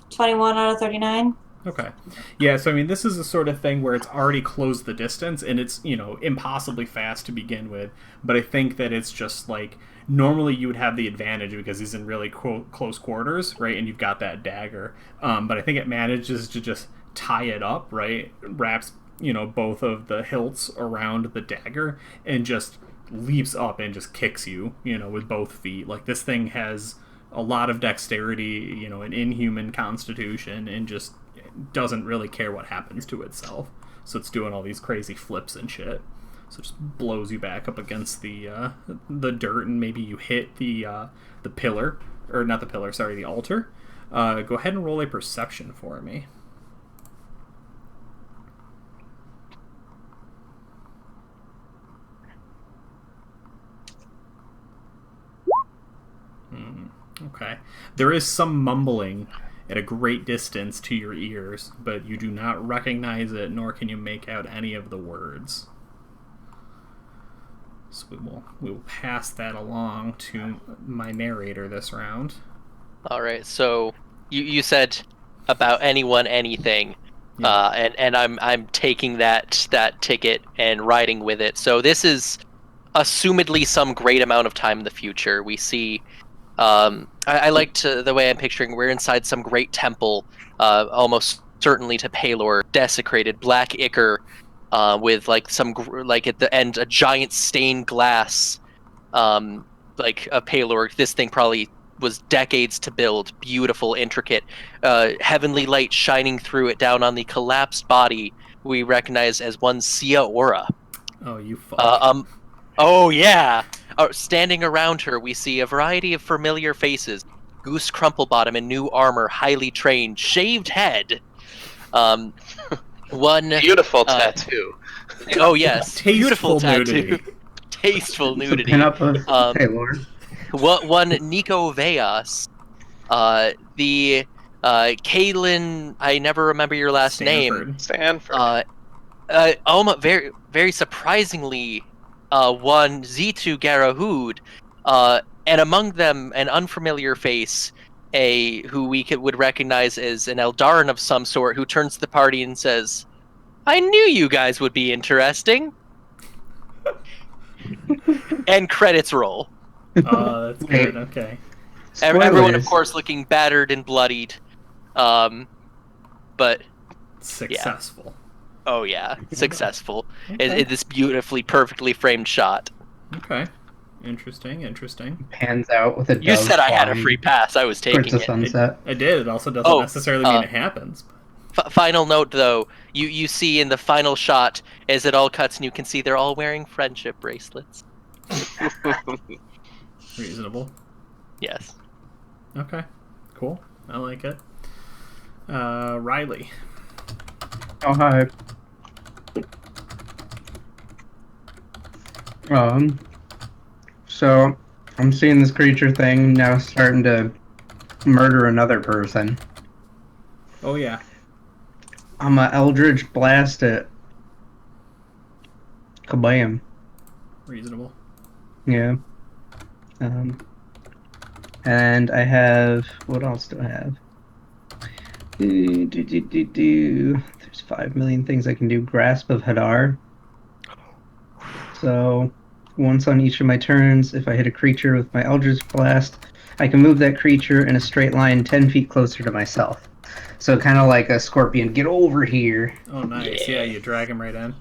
21 out of 39. Okay. Yeah, so I mean, this is the sort of thing where it's already closed the distance, and it's, impossibly fast to begin with, but I think that it's just like, normally you would have the advantage because he's in really close quarters, right, and you've got that dagger, but I think it manages to just tie it up, right, wraps, both of the hilts around the dagger, and just leaps up and just kicks you, with both feet. Like, this thing has a lot of dexterity, an inhuman constitution, and just doesn't really care what happens to itself. So it's doing all these crazy flips and shit. So it just blows you back up against the dirt, and maybe you hit the pillar, or not the pillar, sorry, the altar. Go ahead and roll a perception for me. Okay. There is some mumbling at a great distance to your ears, but you do not recognize it, nor can you make out any of the words. So we will pass that along to my narrator this round. All right. So you said about anyone, anything, Yeah. and I'm taking that ticket and riding with it. So this is assumedly some great amount of time in the future. We see. I liked the way I'm picturing. We're inside some great temple, almost certainly to Palor, desecrated black ichor, with like like at the end a giant stained glass, like a Palor. This thing probably was decades to build. Beautiful, intricate, heavenly light shining through it down on the collapsed body. We recognize as one Sia Aura. Oh, you fuck. Oh yeah. Standing around her, we see a variety of familiar faces: Goose Crumplebottom in new armor, highly trained, shaved head. One Beautiful tattoo. Oh yes, beautiful nudity. tattoo. Tasteful nudity. It's a pin-up of Taylor. One Nico Veas. The Kaylin. I never remember your last name. Stanford. Almost very very surprisingly. One Zitu Garahud, and among them an unfamiliar face, who we would recognize as an Eldarin of some sort, who turns to the party and says, "I knew you guys would be interesting." And credits roll. Oh, that's good. Okay. Everyone, of Spoilers. course, looking battered and bloodied. But Successful. oh yeah, successful. In this beautifully, perfectly framed shot. Okay. Interesting. Pans out with a You dove said I had a flying free pass. I was taking towards the it. sunset. I did. It also doesn't necessarily mean it happens. Final note, though, you see in the final shot, as it all cuts, and you can see they're all wearing friendship bracelets. Reasonable. Yes. Okay. Cool. I like it. Riley. Oh, hi. So I'm seeing this creature thing now starting to murder another person. Oh, yeah. I'm a Eldritch Blast it. Kabam. Reasonable. Yeah. And I have... What else do I have? There's 5 million things I can do. Grasp of Hadar. So, once on each of my turns, if I hit a creature with my Eldritch Blast, I can move that creature in a straight line 10 feet closer to myself. So kind of like a scorpion, get over here. Oh, nice. Yeah, you drag him right in.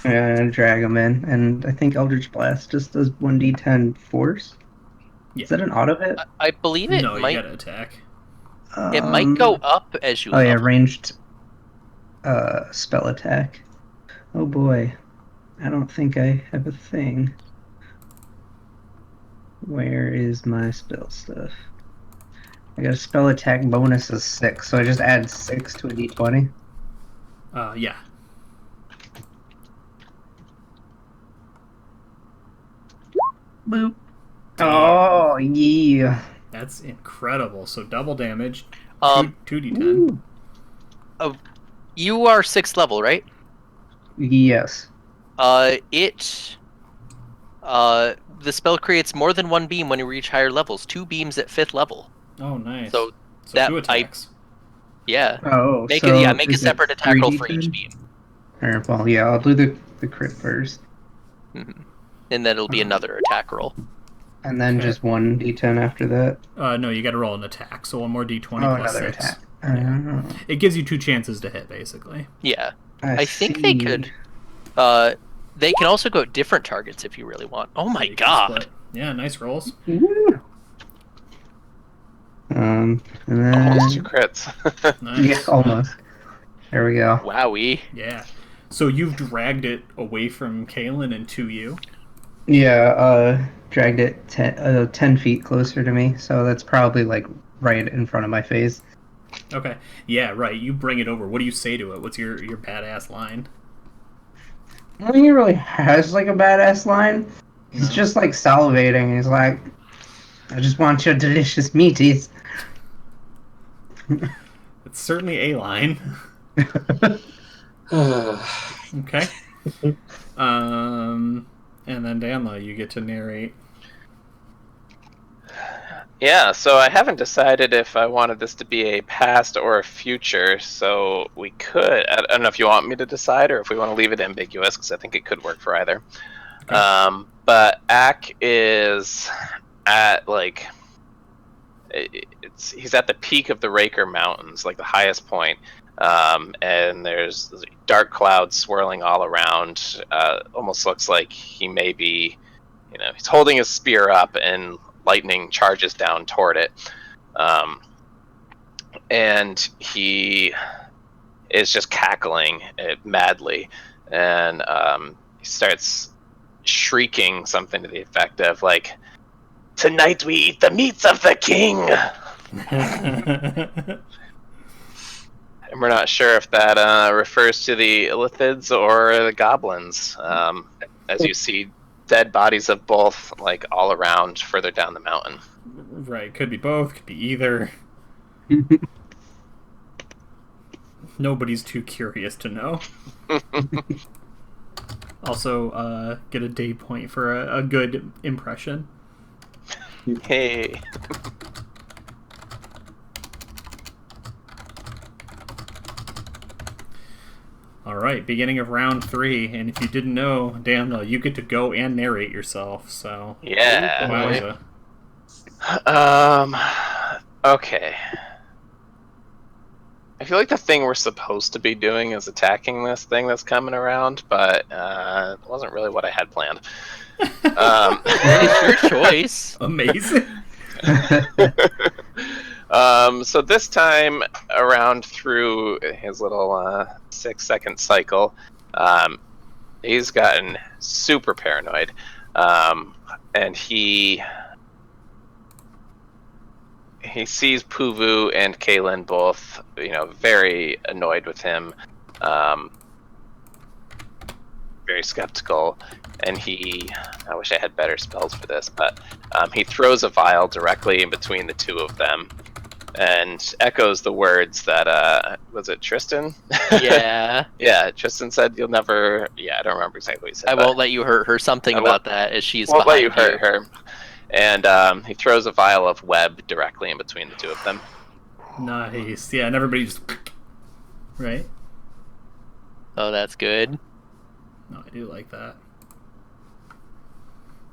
And drag him in. And I think Eldritch Blast just does 1d10 force. Yeah. Is that an auto hit? I believe it No, might. you gotta attack. It might go up as you. Oh, yeah, level. ranged spell attack. Oh boy. I don't think I have a thing. Where is my spell stuff? I got a spell attack bonus of 6, so I just add 6 to a d20. Yeah. Boop. Oh, yeah. That's incredible. So double damage. 2d10. You are 6th level, right? Yes. The spell creates more than one beam when you reach higher levels. 2 beams at 5th level. Oh, nice. So that 2 attacks. Yeah. Oh, Make so a is separate it attack roll for 3d10? each beam. Alright, well, yeah, I'll do the crit first. Mm-hmm. And then it'll be another attack roll. And then just 1d10 after that. No, you gotta roll an attack. So one more d20 Oh, plus another 6. attack. Yeah. It gives you 2 chances to hit, basically. Yeah. I think they see. could. They can also go at different targets if you really want. Oh my You can god. split. Yeah, nice rolls. Woo. And then... Almost 2 crits. Nice. Yeah, almost. There we go. Wowie. Yeah. So you've dragged it away from Kalen and to you. Yeah, dragged it 10 feet closer to me, so that's probably like right in front of my face. Okay. Yeah, right. You bring it over. What do you say to it? What's your badass line? I don't think he really has like a badass line. He's just like salivating. He's like, I just want your delicious meaties. It's certainly a line. Okay. And then Danla, you get to narrate. Yeah, so I haven't decided if I wanted this to be a past or a future, so we could... I don't know if you want me to decide or if we want to leave it ambiguous, because I think it could work for either. Okay. But Ak is at, like... he's at the peak of the Raker Mountains, like the highest point. And there's dark clouds swirling all around. Almost looks like he may be... he's holding his spear up and... lightning charges down toward it, and he is just cackling madly, and he starts shrieking something to the effect of like, "Tonight we eat the meats of the king." And we're not sure if that refers to the Illithids or the goblins, as you see dead bodies of both, like, all around further down the mountain. Right, could be both, could be either. Nobody's too curious to know. Also, get a day point for a good impression. Hey. All right, beginning of round 3, and if you didn't know, Daniel, you get to go and narrate yourself. So Yeah. wowza. Okay. I feel like the thing we're supposed to be doing is attacking this thing that's coming around, but it wasn't really what I had planned. It's your choice. Amazing. So this time around through his little 6-second cycle, he's gotten super paranoid, and he sees Puvu and Kaylin both, very annoyed with him, very skeptical, and I wish I had better spells for this, but he throws a vial directly in between the two of them, and echoes the words that, was it Tristan? Yeah. Yeah, Tristan said, "You'll never..." Yeah, I don't remember exactly what he said. I won't let you hurt her. Something about that, as she's won't let you behind hurt her. And he throws a vial of web directly in between the two of them. Nice. Yeah, and everybody just... Right? Oh, that's good. No, I do like that.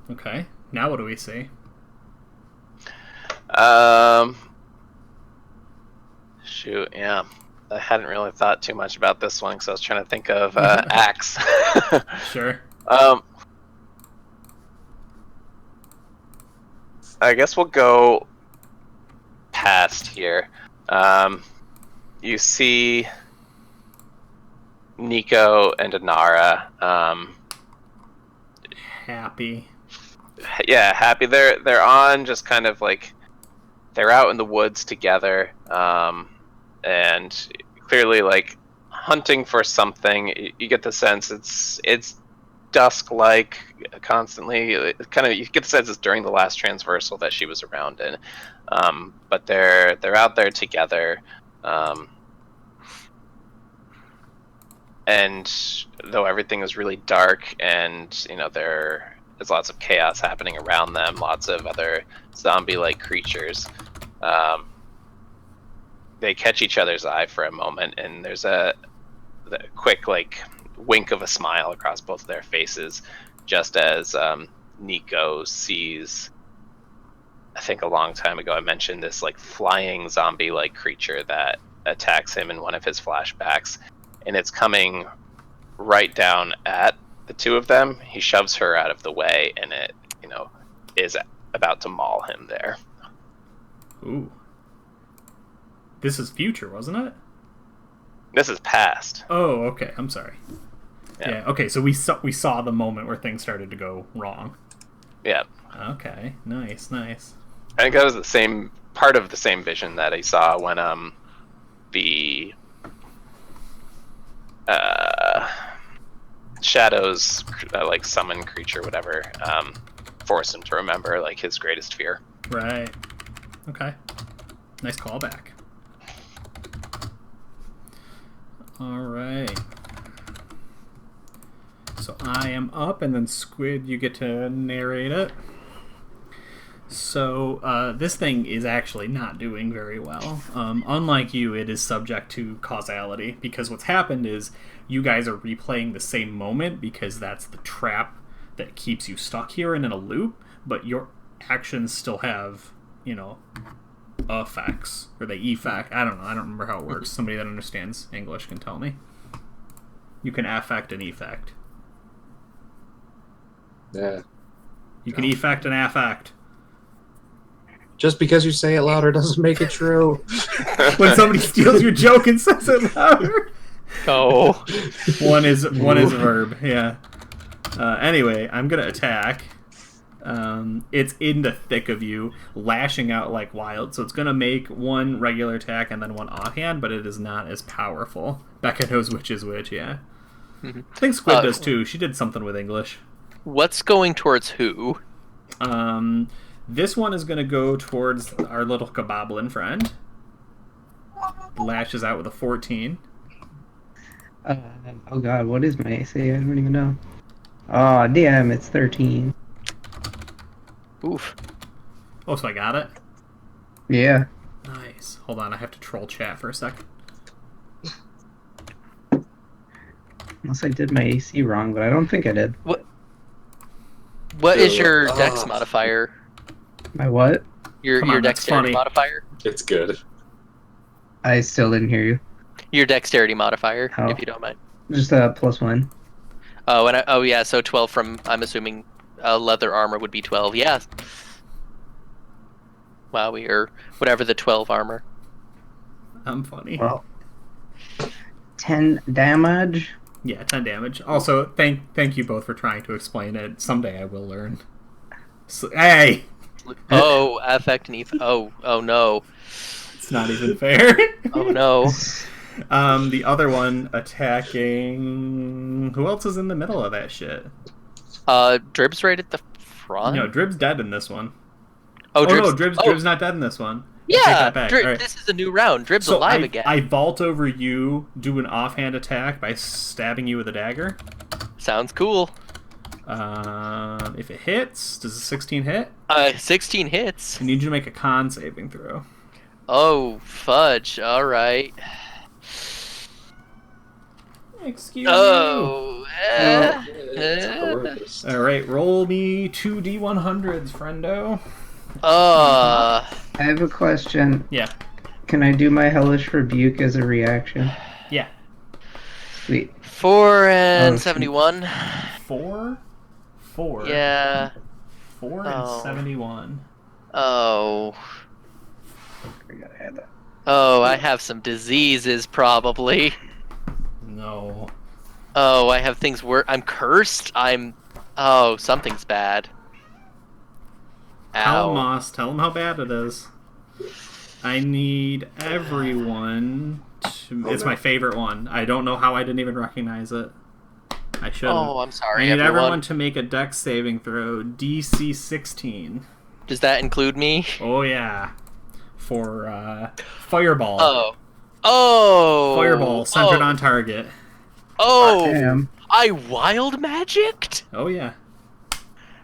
Okay, now what do we see? Shoot, yeah. I hadn't really thought too much about this one because I was trying to think of axe. Sure. I guess we'll go past here. You see Nico and Inara. Happy. Yeah, happy. They're on just kind of like they're out in the woods together, and clearly like hunting for something. You get the sense it's dusk-like constantly. Kind of you get the sense it's during the last transversal that she was around in, but they're out there together, and though everything is really dark and there's lots of chaos happening around them, lots of other zombie-like creatures. They catch each other's eye for a moment, and there's the quick like wink of a smile across both of their faces, just as Nico sees. I think a long time ago I mentioned this like flying zombie-like creature that attacks him in one of his flashbacks, and it's coming right down at the two of them. He shoves her out of the way, and it, is about to maul him there. Ooh. This is future, wasn't it? This is past. Oh, okay. I'm sorry. Yeah. Okay. So we saw the moment where things started to go wrong. Yeah. Okay. Nice. I think that was the same part of the same vision that he saw when the shadows like summon creature, whatever, force him to remember like his greatest fear. Right. Okay. Nice callback. All right. So I am up, and then Squid, you get to narrate it. So this thing is actually not doing very well. Unlike you, it is subject to causality, because what's happened is you guys are replaying the same moment because that's the trap that keeps you stuck here and in a loop, but your actions still have, effects, or they effect. I don't know. I don't remember how it works. Somebody that understands English can tell me. You can affect and effect. Yeah. You can effect and affect. Just because you say it louder doesn't make it true. When somebody steals your joke and says it louder. Oh. One is a verb, yeah. Anyway, I'm gonna attack. It's in the thick of you, lashing out like wild, so it's gonna make one regular attack and then one offhand, but it is not as powerful. Becca knows which is which, yeah. Mm-hmm. I think Squid does too. She did something with English. What's going towards who? This one is gonna go towards our little Kaboblin friend. Lashes out with a 14. Oh god, what is my AC? I don't even know. Oh, damn, it's 13. Oof. Oh, so I got it? Yeah. Nice. Hold on, I have to troll chat for a second. Unless I did my AC wrong, but I don't think I did. What is your dex modifier? My what? Your dexterity modifier? It's good. I still didn't hear you. Your dexterity modifier, Oh. if you don't mind. Just a +1. Oh, yeah, so 12 from, I'm assuming, leather armor would be 12. Yeah. Wowie, or whatever the 12 armor. I'm funny. Well, 10 damage. Yeah, 10 damage. Also, thank you both for trying to explain it. Someday I will learn. So, hey! Oh, affect neath. Oh no. It's not even fair. Oh no. The other one attacking... Who else is in the middle of that shit? Drib's right at the front? No, Drib's dead in this one. Oh, no, Drib's not dead in this one. Yeah, Drib, right. This is a new round. Drib's alive again. I vault over you, do an offhand attack by stabbing you with a dagger. Sounds cool. If it hits, does a 16 hit? 16 hits. I need you to make a con saving throw. Oh, fudge. All right. Excuse me. All right, roll me 2 D100s, friendo. I have a question. Yeah. Can I do my hellish rebuke as a reaction? Yeah. Sweet. 4 and 71. 4? Yeah. 4 and 71. Oh. I gotta add that. Oh, I have some diseases probably. No. Oh, I have things where I'm cursed. Oh, something's bad. Ow. Tell him, Moss. Tell him how bad it is. I need everyone to... It's my favorite one. I don't know how I didn't even recognize it. I should. Oh, I'm sorry, I need everyone. everyone to make a dex saving throw. DC 16. Does that include me? Oh, yeah. For, Fireball. Oh! Fireball, centered on target. Oh! Damn. I wild magicked? Oh, yeah.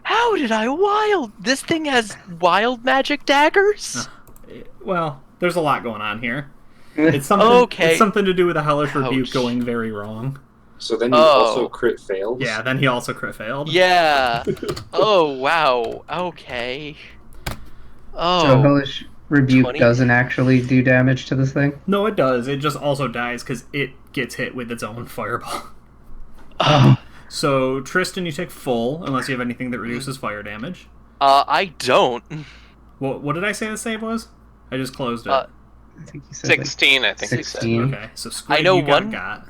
How did I wild? This thing has wild magic daggers? Well, there's a lot going on here. It's something, It's something to do with a hellish rebuke going very wrong. So then you also crit failed? Yeah, then he also crit failed. Yeah. Oh, wow. Okay. Oh. So hellish rebuke 20? doesn't actually do damage to this thing? No, it does. It just also dies because it gets hit with its own fireball. Oh. So, Tristan, you take full, unless you have anything that reduces fire damage. I don't. What did I say the save was? I just closed it. I think you said 16, I think 16. you said. Okay, so Squid, I know you one. got.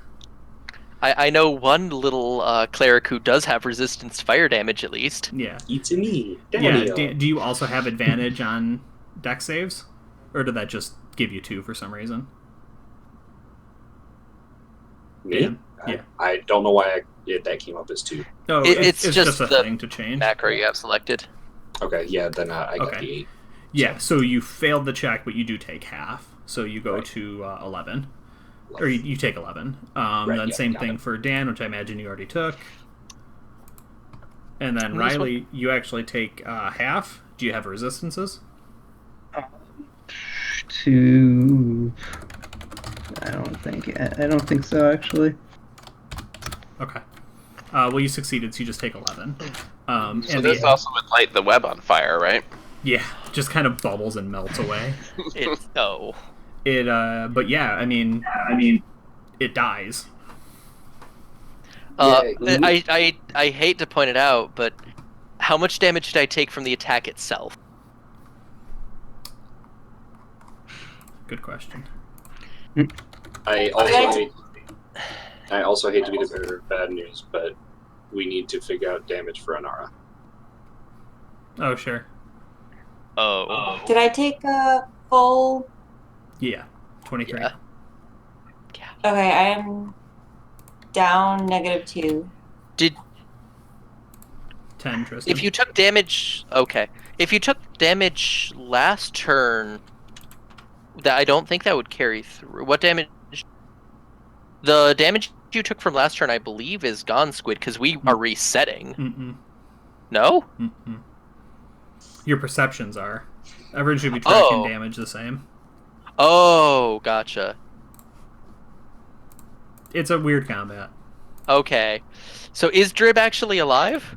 I know one little cleric who does have resistance to fire damage, at least. Yeah. It's me, Yeah. Daniel. Do you also have advantage on dex saves? Or did that just give you 2 for some reason? Me? Yeah. I don't know why that came up as 2. No, It's just a the thing to change. Macro you have selected. Okay, yeah, then I got Okay. the 8. Yeah, so you failed the check, but you do take half. So you go to 11. Or you take 11. Then same thing for Dan, which I imagine you already took. And then Riley, you actually take half. Do you have resistances? I don't think so, actually. Okay. Well, you succeeded, so you just take 11. So this also would light the web on fire, right? Yeah, just kind of bubbles and melts away. But yeah, I mean, it dies. I hate to point it out, but how much damage did I take from the attack itself? Good question. I also hate to be the bearer of bad news, but we need to figure out damage for Anara. Oh, sure. Oh. Did I take a full? Yeah, 23. Yeah. Okay, I am down -2. Did 10, Tristan. if you took damage? Okay, if you took damage last turn, that I don't think that would carry through. What damage? The damage you took from last turn, I believe, is gone, Squid, because we are resetting. Mm-mm. No? Mm-mm. Your perceptions are. Everyone should be tracking damage the same. Oh, gotcha. It's a weird combat. Okay. So is Drib actually alive?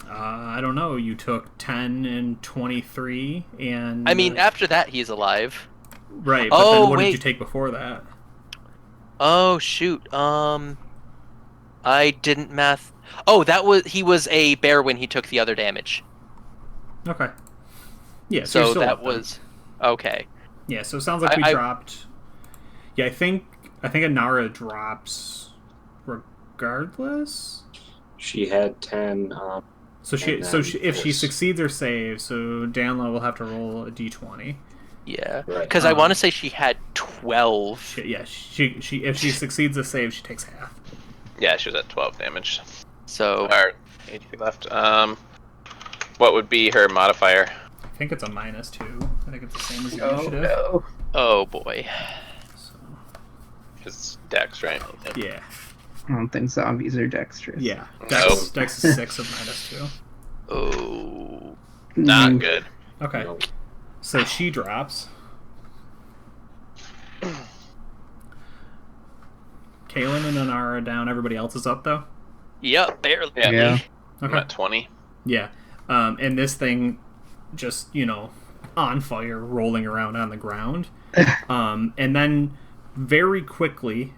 I don't know. You took 10 and 23, and I mean, after that, he's alive. right. But then what did you take before that? Oh shoot. I didn't math. Oh, he was a bear when he took the other damage. Okay. Yeah. So you're still that up then. was okay. Yeah. So it sounds like we dropped. Yeah, I think Inara drops regardless. She had 10. If she succeeds or saves, so Danla will have to roll a d20. Yeah, Right. because I want to say she had 12. If she succeeds a save, she takes half. Yeah, she was at 12 damage. So Or 80 left. What would be her modifier? I think it's a -2. I think it's the same as the initiative. No. oh boy. So, It's Dex, right? yeah. I don't think zombies are dexterous. Yeah. Nope. Dex is 6 of -2. Oh. Not good. Okay. No. So she drops. Kaylin and Inara are down. Everybody else is up, though? Yep, barely. Yeah. I'm at 20. Yeah. And this thing just, on fire, rolling around on the ground. And then very quickly,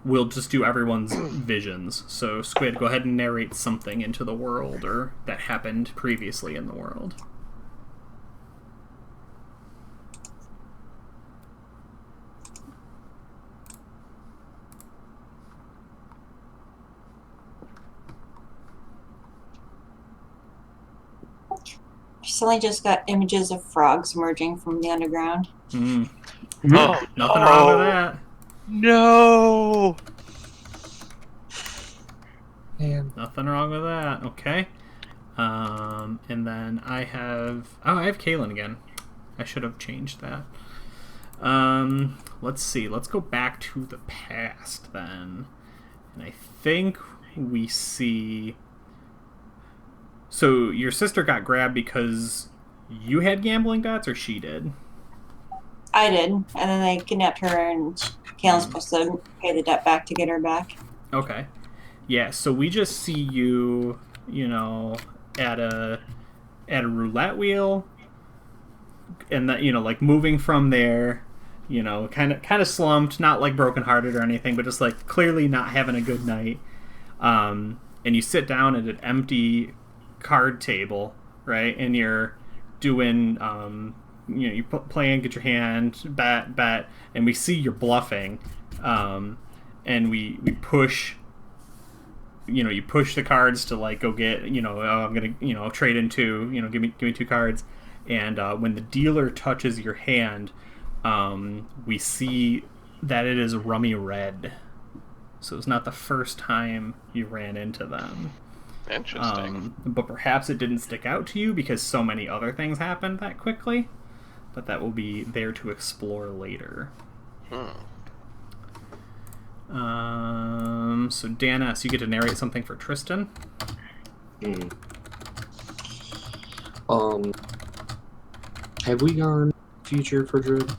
we'll just do everyone's visions. So, Squid, go ahead and narrate something into the world or that happened previously in the world. Recently just got images of frogs emerging from the underground. Mm. Oh, Nothing wrong with that. No. Nothing wrong with that. Okay. And then I have Kaylin again. I should have changed that. Let's see. Let's go back to the past then. And I think we see. So your sister got grabbed because you had gambling debts, or she did? I did, and then they kidnapped her, and Kaylin's supposed to pay the debt back to get her back. Okay. Yeah, so we just see you, at a roulette wheel, and that, like moving from there, kind of slumped, not like brokenhearted or anything, but just like clearly not having a good night. And you sit down at an empty card table, right? And you're doing, you play and get your hand, bet, and we see you're bluffing, and we push. You push the cards to like go get. I'm gonna trade in 2. Give me 2 cards, and when the dealer touches your hand, we see that it is rummy red. So it's not the first time you ran into them. Interesting. But perhaps it didn't stick out to you because so many other things happened that quickly. But that will be there to explore later. So Dana, so you get to narrate something for Tristan. Have we gone future for Drib?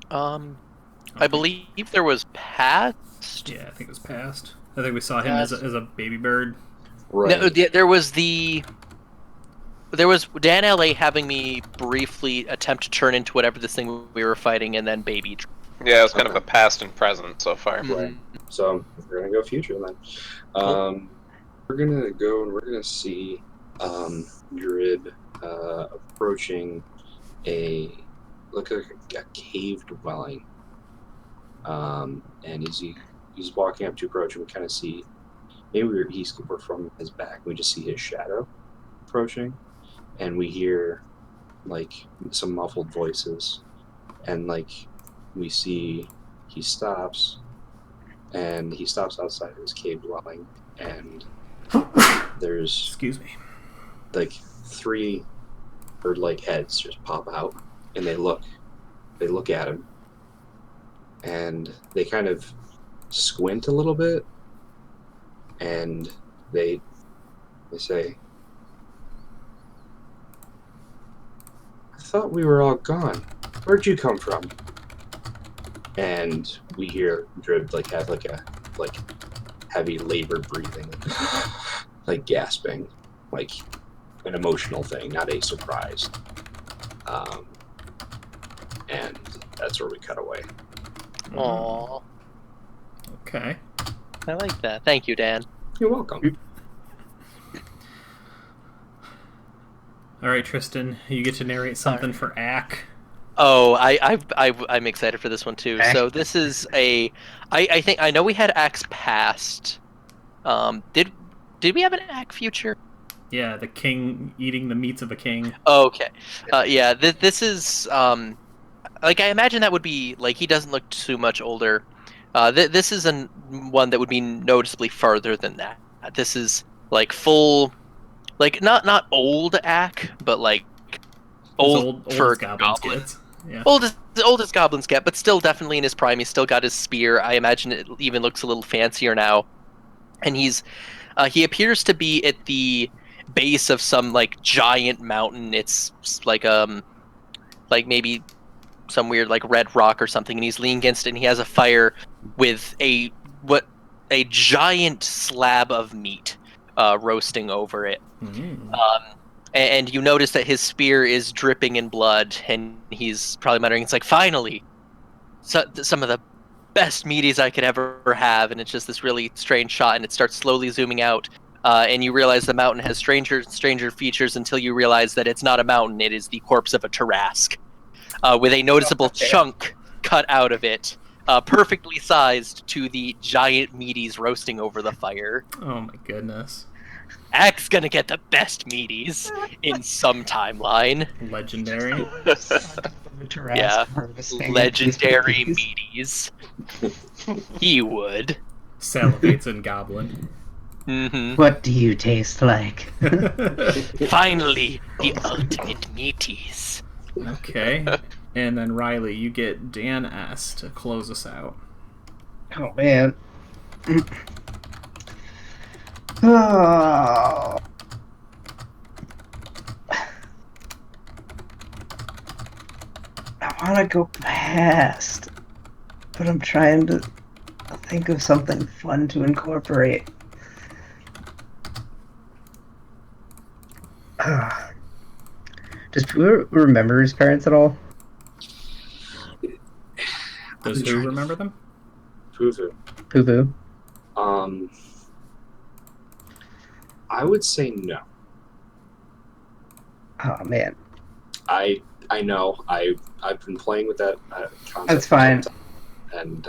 I believe there was past. Yeah, I think it was past. I think we saw him as a baby bird. Right. No, there was Dan LA having me briefly attempt to turn into whatever this thing we were fighting, and then baby. Yeah, it was kind of a past and present so far. Right. So we're gonna go future then. We're gonna go and we're gonna see Drib approaching a cave dwelling. And he's walking up to approach, and we kind of see we're from his back. We just see his shadow approaching, and we hear like some muffled voices, and like we see he stops outside of his cave dwelling, and there's Excuse me. like 3 bird-like heads just pop out, and they look at him, and they kind of squint a little bit, and they say, "I thought we were all gone. Where'd you come from?" and we hear Drib have a heavy labor breathing, like gasping, like an emotional thing, not a surprise. And that's where we cut away. Aww. Okay. I like that. Thank you, Dan. You're welcome. All right, Tristan, you get to narrate something for Ack. Oh, I'm excited for this one too. So this is I think I know we had Axe past. Did we have an Axe future? Yeah, the king eating the meats of a king. Oh, okay. Yeah. This is like I imagine that would be like he doesn't look too much older. This is one that would be noticeably farther than that. This is like full, like not old Ack, but like old for goblins kids. Yeah. Old as goblins get, but still definitely in his prime. He's still got his spear. I imagine it even looks a little fancier now. And he appears to be at the base of some like giant mountain. It's like maybe some weird like red rock or something, and he's leaning against it, and he has a fire with a giant slab of meat roasting over it. And you notice that his spear is dripping in blood, and he's probably muttering, it's like, finally! Some of the best meaties I could ever have, and it's just this really strange shot, and it starts slowly zooming out, and you realize the mountain has stranger features until you realize that it's not a mountain, it is the corpse of a Tarask, with a noticeable chunk cut out of it, perfectly sized to the giant meaties roasting over the fire. Oh my goodness. Ack's gonna get the best meaties in some timeline. Legendary. Yeah, legendary meaties. He would. Salivates and goblin. Mm-hmm. What do you taste like? Finally, the ultimate meaties. Okay. And then Riley, you get Dan S to close us out. Oh man. Oh. I want to go past, but I'm trying to think of something fun to incorporate. Does Pooh remember his parents at all? Does who remember them? Poo-poo. I would say no. Oh man. I know. I've been playing with that concept. That's fine. And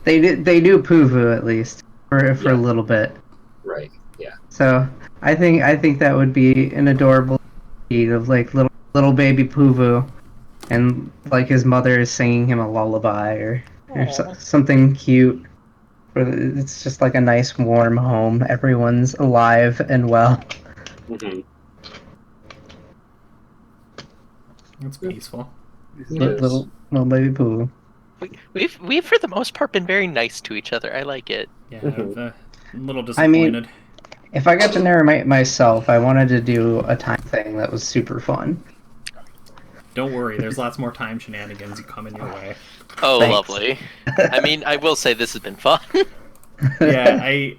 They do Poo at least for a little bit. Right. Yeah. So I think that would be an adorable deed of like little baby Poo and like his mother is singing him a lullaby or something cute. It's just like a nice warm home. Everyone's alive and well. Mm-hmm. It's peaceful. Little baby Poo. We've for the most part been very nice to each other. I like it. Yeah, I'm a little disappointed. I mean, if I got to narrate myself, I wanted to do a time thing that was super fun. Don't worry, there's lots more time shenanigans coming your way. Oh, Thanks. lovely. I mean, I will say this has been fun. Yeah, I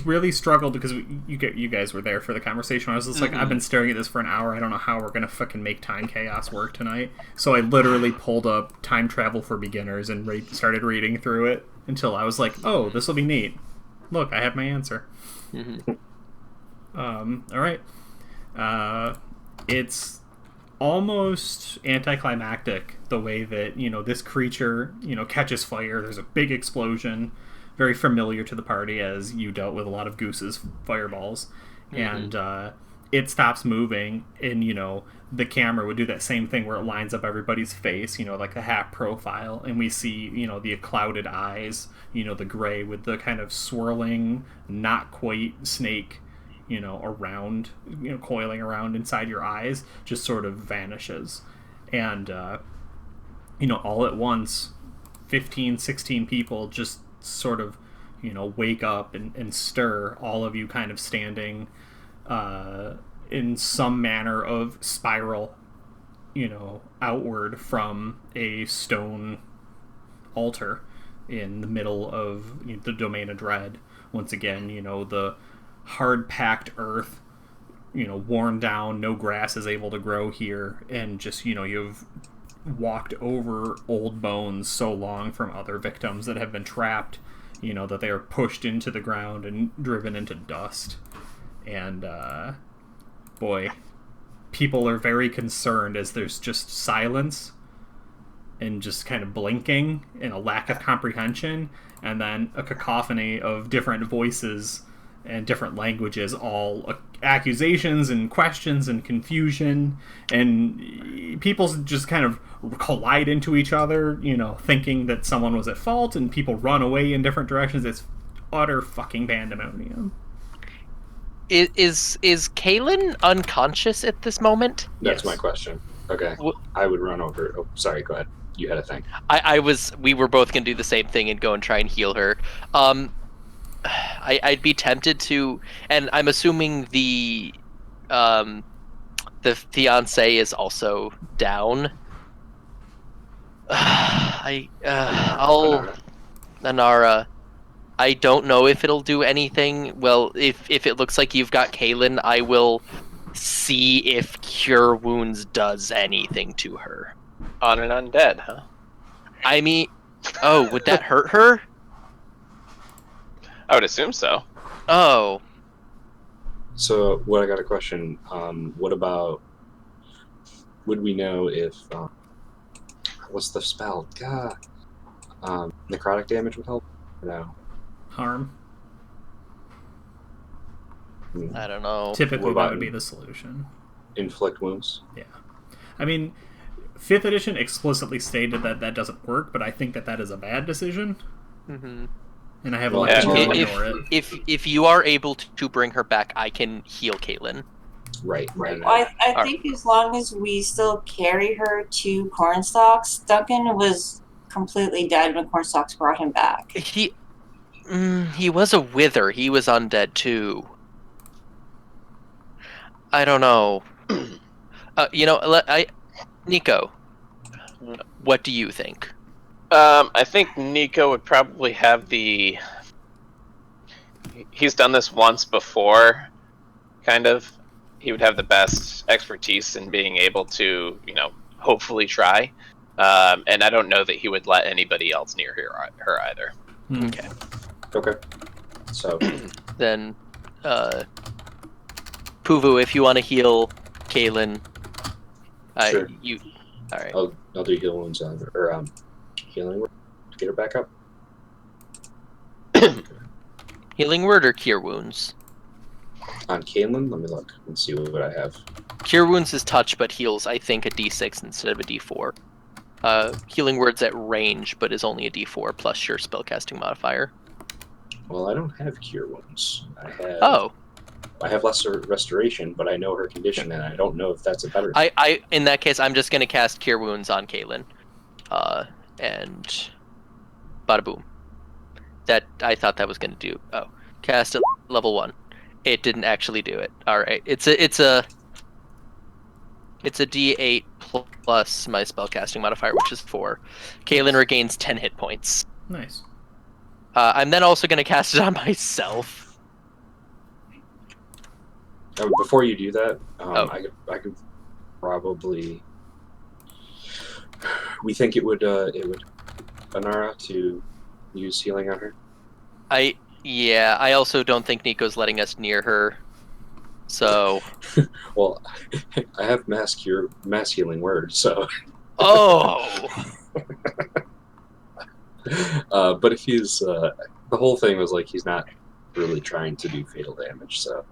really struggled because you guys were there for the conversation. I was just like, I've been staring at this for an hour. I don't know how we're gonna fucking make Time Chaos work tonight. So I literally pulled up Time Travel for Beginners and started reading through it until I was like, oh, this will be neat. Look, I have my answer. All right. It's almost anticlimactic the way that this creature catches fire. There's a big explosion, very familiar to the party as you dealt with a lot of Goose's fireballs, and it stops moving, and the camera would do that same thing where it lines up everybody's face, like a hat profile, and we see the clouded eyes, the gray with the kind of swirling, not quite snake around, coiling around inside your eyes, just sort of vanishes. And, all at once, 15, 16 people just sort of, wake up and stir, all of you kind of standing in some manner of spiral, outward from a stone altar in the middle of the domain of dread. Once again, the hard-packed earth, worn down, no grass is able to grow here, and just, you've walked over old bones so long from other victims that have been trapped, that they are pushed into the ground and driven into dust. And, boy, people are very concerned as there's just silence and just kind of blinking and a lack of comprehension, and then a cacophony of different voices and different languages, all accusations and questions and confusion, and people just kind of collide into each other, thinking that someone was at fault, and people run away in different directions. It's utter fucking pandemonium. Is Kaylin unconscious at this moment? That's Yes. my question. Okay. I would run over. Oh, sorry, go ahead. You had a thing. We were both gonna do the same thing and go and try and heal her. I'd be tempted to, and I'm assuming the fiance is also down. Anara. I don't know if it'll do anything. Well, if it looks like you've got Kaylin, I will see if Cure Wounds does anything to her. On an undead, huh? I mean, would that hurt her? I would assume so. Oh. So, I got a question. What about? Would we know if? What's the spell? God. Necrotic damage would help. No. Harm. I don't know. Typically, that would be the solution. Inflict wounds. Yeah. I mean, 5th edition explicitly stated that doesn't work, but I think that is a bad decision. Mm-hmm. And I have elected to ignore it. If you are able to bring her back, I can heal Caitlin. Right. Well, I think as long as we still carry her to Cornstalks, Duncan was completely dead when Cornstalks brought him back. He was a wither. He was undead too. I don't know. Nico, what do you think? I think Nico would probably have he's done this once before, kind of. He would have the best expertise in being able to, hopefully try. And I don't know that he would let anybody else near her either. Okay. Okay. So then, Puvu, if you want to heal Kaylin, sure. All right. I'll do heal wounds on her, or healing word to get her back up. Healing word or cure wounds? On Kaylin, let me look and see what I have. Cure wounds is touch, but heals, I think, a D6 instead of a D4. Healing word's at range, but is only a D4 plus your spellcasting modifier. Well, I don't have cure wounds. I have lesser restoration, but I know her condition, and I don't know if that's a better. In that case, I'm just going to cast cure wounds on Kaylin, and bada boom. That I thought that was going to do. Oh, cast at level 1. It didn't actually do it. All right, it's a D8 plus my spellcasting modifier, which is 4. Kaylin regains 10 hit points. Nice. I'm then also going to cast it on myself. Before you do that, I could probably. We think it would Anara to use healing on her. I also don't think Nico's letting us near her. So. Well, I have mass healing word, so. Oh. But if he's the whole thing was like he's not really trying to do fatal damage, so.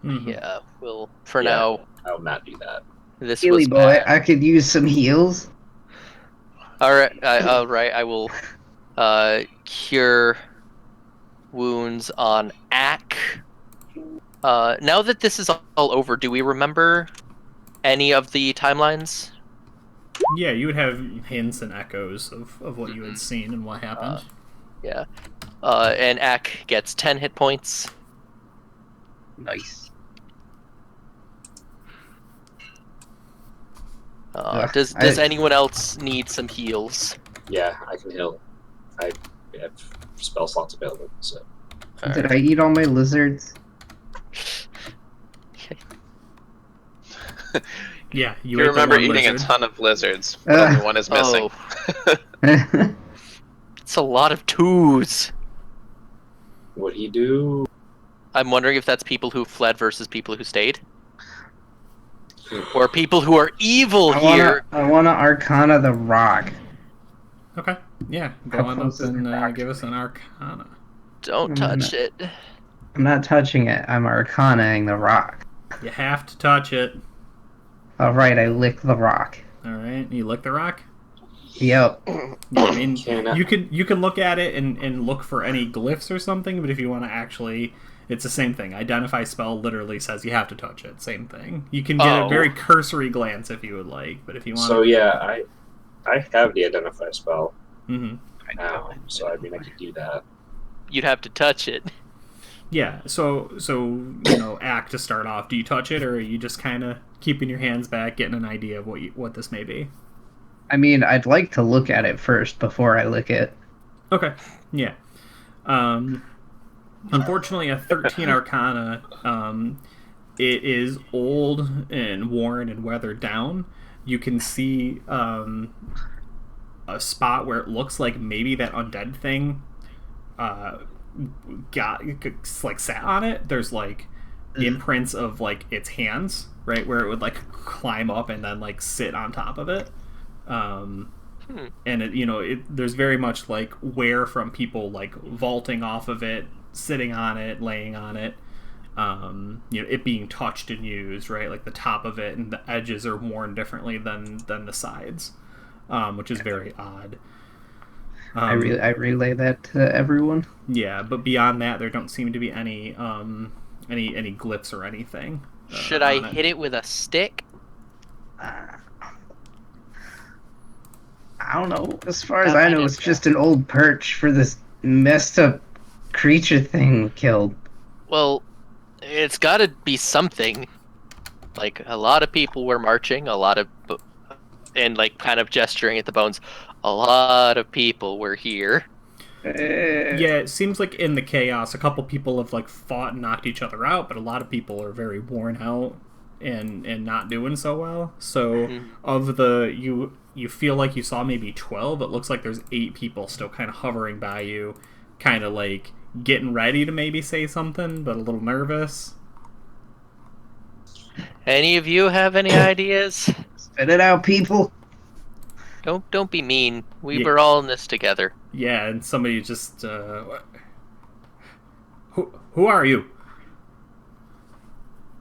Mm-hmm. Yeah, well, for now, I'll not do that. This Healy was boy, bad. I could use some heals. All right, I will cure wounds on Ack. Now that this is all over, do we remember any of the timelines? Yeah, you would have hints and echoes of what you had seen and what happened. Yeah. And Ack gets 10 hit points. Nice. Does anyone else need some heals? Yeah, I can heal. I have spell slots available, so. Did I eat all my lizards? Yeah, You remember eating a ton of lizards, but only one is missing. It's a lot of twos. What'd he do? I'm wondering if that's people who fled versus people who stayed. Or people who are evil here. I want to Arcana the rock. Okay. Yeah, go on up and give us an Arcana. Don't touch it. I'm not touching it. I'm Arcanaing the rock. You have to touch it. Alright, I lick the rock. Alright, you lick the rock? Yep. Yeah, I mean, you can look at it and look for any glyphs or something, but if you want to actually... It's the same thing. Identify spell literally says you have to touch it. Same thing. You can get a very cursory glance if you would like, but if you want So yeah, I have the identify spell Mm-hmm. now, so I mean I could do that. You'd have to touch it. Yeah, so Act to start off. Do you touch it, or are you just kind of keeping your hands back, getting an idea of what this may be? I mean, I'd like to look at it first before I lick it. Okay, yeah. Unfortunately, a 13 Arcana, it is old and worn and weathered down. You can see a spot where it looks like maybe that undead thing sat on it. There's like imprints of like its hands, right, where it would like climb up and then like sit on top of it. And there's very much like wear from people like vaulting off of it, sitting on it, laying on it, it being touched and used, right? Like the top of it and the edges are worn differently than the sides, which is very odd. I relay that to everyone. Yeah, but beyond that, there don't seem to be any glyphs or anything. Should I hit it with a stick? I don't know. As far as I know, it's just an old perch for this messed up creature thing we killed. Well, it's got to be something. Like, a lot of people were marching, and like kind of gesturing at the bones. A lot of people were here. Yeah, it seems like in the chaos, a couple people have like fought and knocked each other out, but a lot of people are very worn out and not doing so well. So of the you feel like you saw maybe 12. It looks like there's 8 people still kind of hovering by you, kind of like getting ready to maybe say something, but a little nervous. Any of you have any ideas? Spit it out, people. Don't be mean. We were all in this together. Yeah, and somebody just who are you?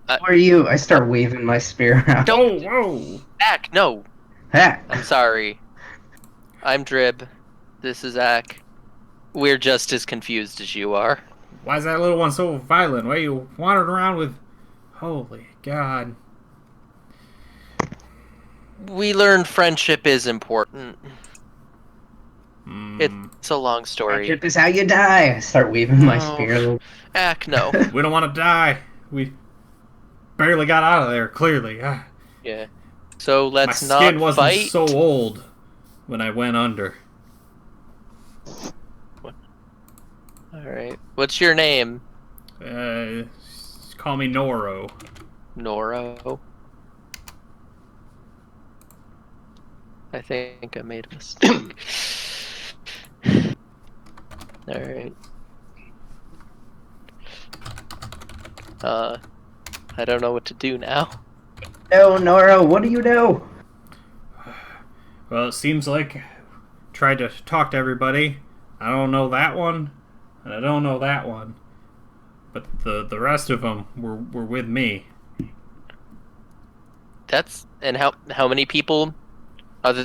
Who are you? I start waving my spear around. Whoa! Ak, no. Ha! I'm sorry. I'm Drib. This is Ak. We're just as confused as you are. Why is that little one so violent? Why are you wandering around with... Holy God. We learned friendship is important. It's a long story. Friendship is how you die. I start waving my spear. Ak, no. We don't want to die. We barely got out of there, clearly. Yeah. So let's my not skin wasn't fight. so old when I went under. Alright. What's your name? Call me Noro. Noro. I think I made a mistake. Alright. I don't know what to do now. No, Noro, what do you know? Well, it seems like tried to talk to everybody. I don't know that one, and I don't know that one. But the rest of them were with me. That's... And how many people...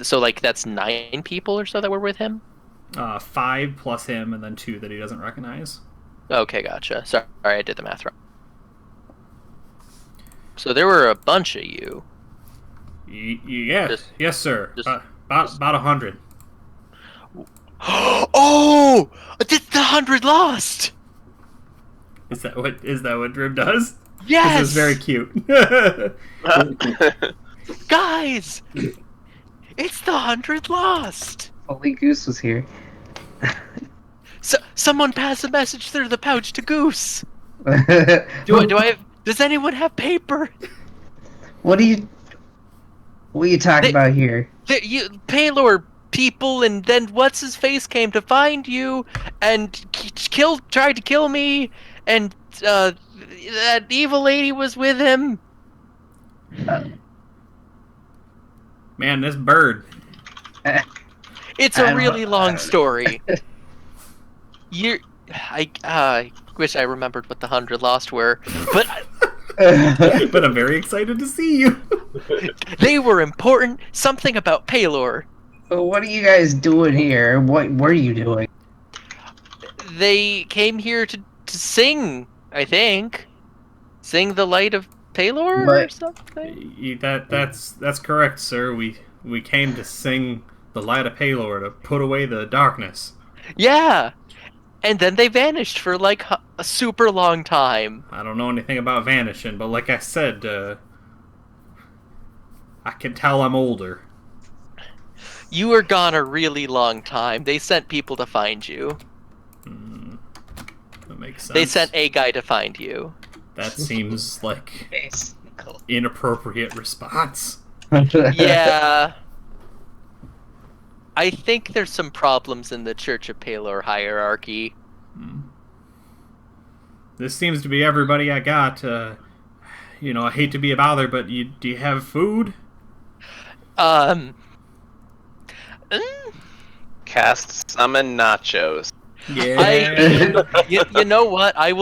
So, like, that's 9 people or so that were with him? 5 plus him, and then 2 that he doesn't recognize. Okay, gotcha. Sorry, I did the math wrong. So there were a bunch of you. Yes, sir. About 100. Oh! The 100 lost! Is that what Drib does? Yes! This is very cute. Guys! It's the 100 Lost! Holy Goose was here. Someone pass a message through the pouch to Goose! do Does anyone have paper? What are you talking about here? Paylor people, and then what's-his-face came to find you, and tried to kill me, and that evil lady was with him. Man, this bird. It's a really long story. I wish I remembered what the 100 Lost were, but But I'm very excited to see you. they were important. Something about Paylor. What are you guys doing here? What were you doing? They came here to sing, I think. Sing the light of Paylor or something? That's correct, sir. We came to sing the light of Paylor, to put away the darkness. Yeah. And then they vanished for like a super long time. I don't know anything about vanishing, but like I said, I can tell I'm older. You were gone a really long time. They sent people to find you. That makes sense. They sent a guy to find you. That seems like inappropriate response. Yeah. I think there's some problems in the Church of Paylor hierarchy. This seems to be everybody I got. I hate to be a bother, but do you have food? Cast summon nachos. Yeah. You know what? I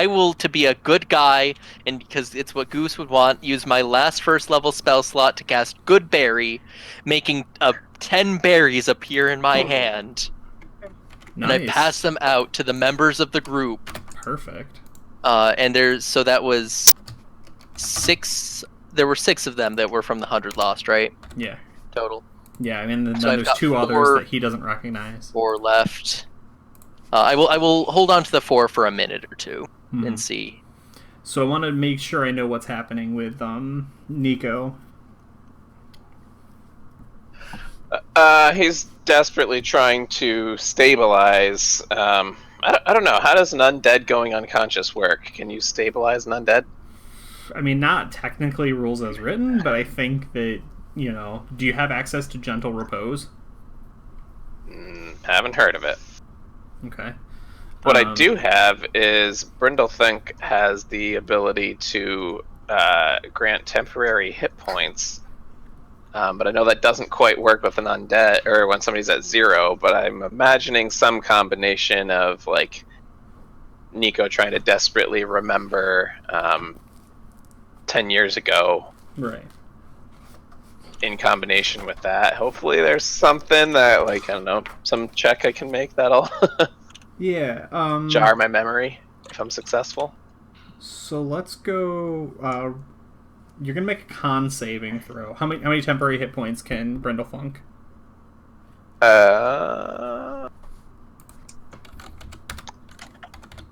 will, to be a good guy, and because it's what Goose would want, use my last first level spell slot to cast Good Berry, making 10 berries appear in my hand. Nice. And I pass them out to the members of the group. Perfect. So that was 6. There were 6 of them that were from the 100 Lost, right? Yeah. Total. Yeah, I mean, then So I've there's got 2 4 others that he doesn't recognize. 4 left. I will hold on to the 4 for a minute or 2 and see. So I want to make sure I know what's happening with Nico. He's desperately trying to stabilize. I don't know. How does an undead going unconscious work? Can you stabilize an undead? I mean, not technically rules as written, but I think that, do you have access to Gentle Repose? Haven't heard of it. Okay. What I do have is Brindlethink has the ability to grant temporary hit points. But I know that doesn't quite work with an undead, or when somebody's at 0, but I'm imagining some combination of, like, Nico trying to desperately remember 10 years ago. Right. In combination with that. Hopefully there's something that, like, I don't know, some check I can make that'll Yeah. jar my memory if I'm successful. So let's go... You're gonna make a con saving throw. How many temporary hit points can Brindlethunk?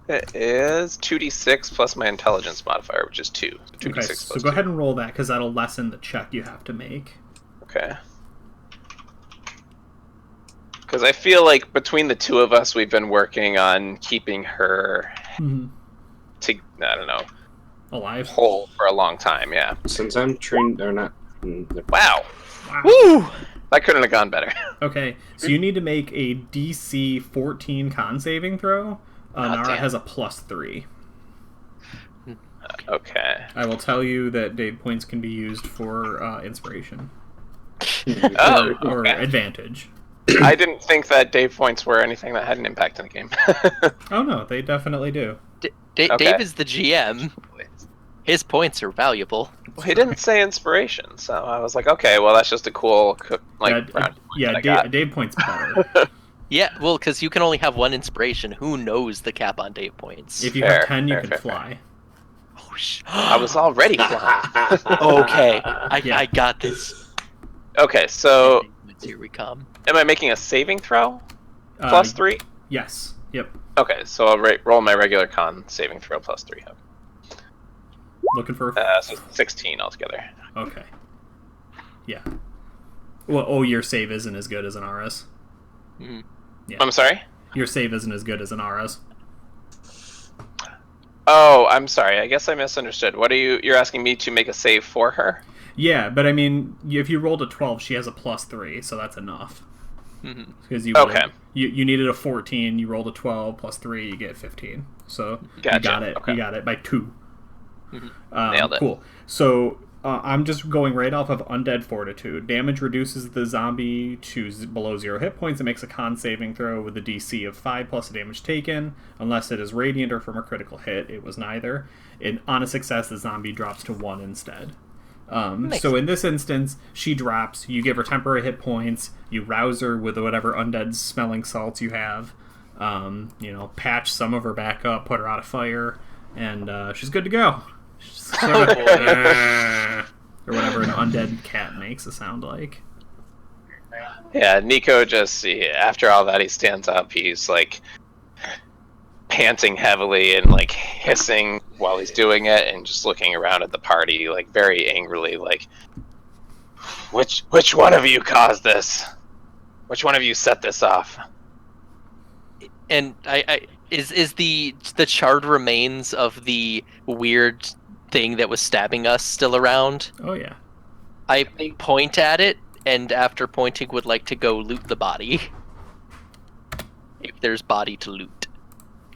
It is 2d6 plus my intelligence modifier, which is 2. 2d6 Okay, plus so 2. go ahead and roll that, because that'll lessen the check you have to make. Okay. Because I feel like between the 2 of us, we've been working on keeping her I don't know, alive, whole for a long time. Yeah. Since I'm trained, or not. Wow. Woo! That couldn't have gone better. Okay, so you need to make a DC 14 con saving throw. Nara damn. has a +3. Okay. I will tell you that Dave points can be used for inspiration. Oh, or okay. advantage. I didn't think that Dave points were anything that had an impact in the game. Oh no, they definitely do. Okay. Dave is the GM. His points are valuable. Well, he didn't say inspiration, so I was like, okay, well, that's just a cool, brownie point that I got. Dave points better. Yeah, well, because you can only have 1 inspiration. Who knows the cap on Dave points? If you Fair, have 10, you fair, can fair, fly. Oh, I was already flying. Okay, I got this. Okay, so Here we come. am I making a saving throw? Plus 3? Yes. Yep. Okay, so I'll roll my regular con saving throw plus 3. Looking for So 16 altogether. Okay. Yeah. Well, your save isn't as good as an Ara's. Mm-hmm. Yeah. I'm sorry? Your save isn't as good as an Ara's. Oh, I'm sorry. I guess I misunderstood. What are you're asking me to make a save for her? Yeah, but I mean, if you rolled a 12, she has a +3, so that's enough. Because Okay. you needed a 14, you rolled a 12 plus 3, you get 15. So Gotcha. you got it. Okay. You got it by 2. Nailed it. Cool. So I'm just going right off of Undead Fortitude. Damage reduces the zombie to below 0 hit points. It makes a con saving throw with a DC of 5 plus the damage taken. Unless it is radiant or from a critical hit, it was neither. On a success, the zombie drops to 1 instead. So in this instance, she drops. You give her temporary hit points. You rouse her with whatever undead smelling salts you have. Patch some of her back up, put her out of fire, and she's good to go. Or whatever an undead cat makes a sound like. Yeah, Nico after all that, he stands up. He's like panting heavily and like hissing while he's doing it, and just looking around at the party like very angrily, like, which one of you caused this? Which one of you set this off? And is the charred remains of the weird thing that was stabbing us still around? Oh yeah. I point at it, and after pointing, would like to go loot the body. If there's body to loot.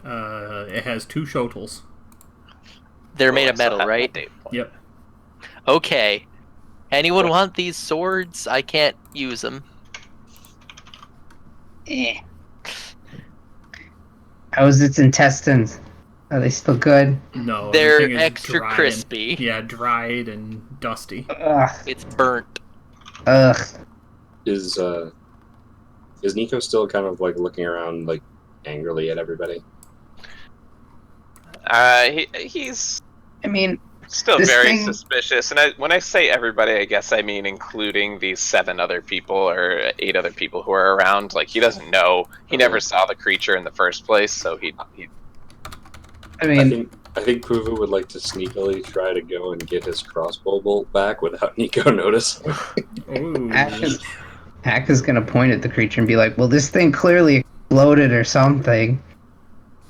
It has 2 shotels. They're made of metal, right? Yep. Okay. Anyone want these swords? I can't use them. How's its intestines? Are they still good? No, They're the thing is extra dry crispy. dried and dusty. Ugh. It's burnt. Ugh. Is Nico still kind of like looking around like angrily at everybody? He's I mean, still this very thing- suspicious, and when I say everybody, I guess I mean including these 7 other people or 8 other people who are around. Like, he doesn't know. He never saw the creature in the first place, so he I mean, I think Puvu would like to sneakily try to go and get his crossbow bolt back without Nico noticing. Ooh. Hack is gonna point at the creature and be like, "Well, this thing clearly exploded or something."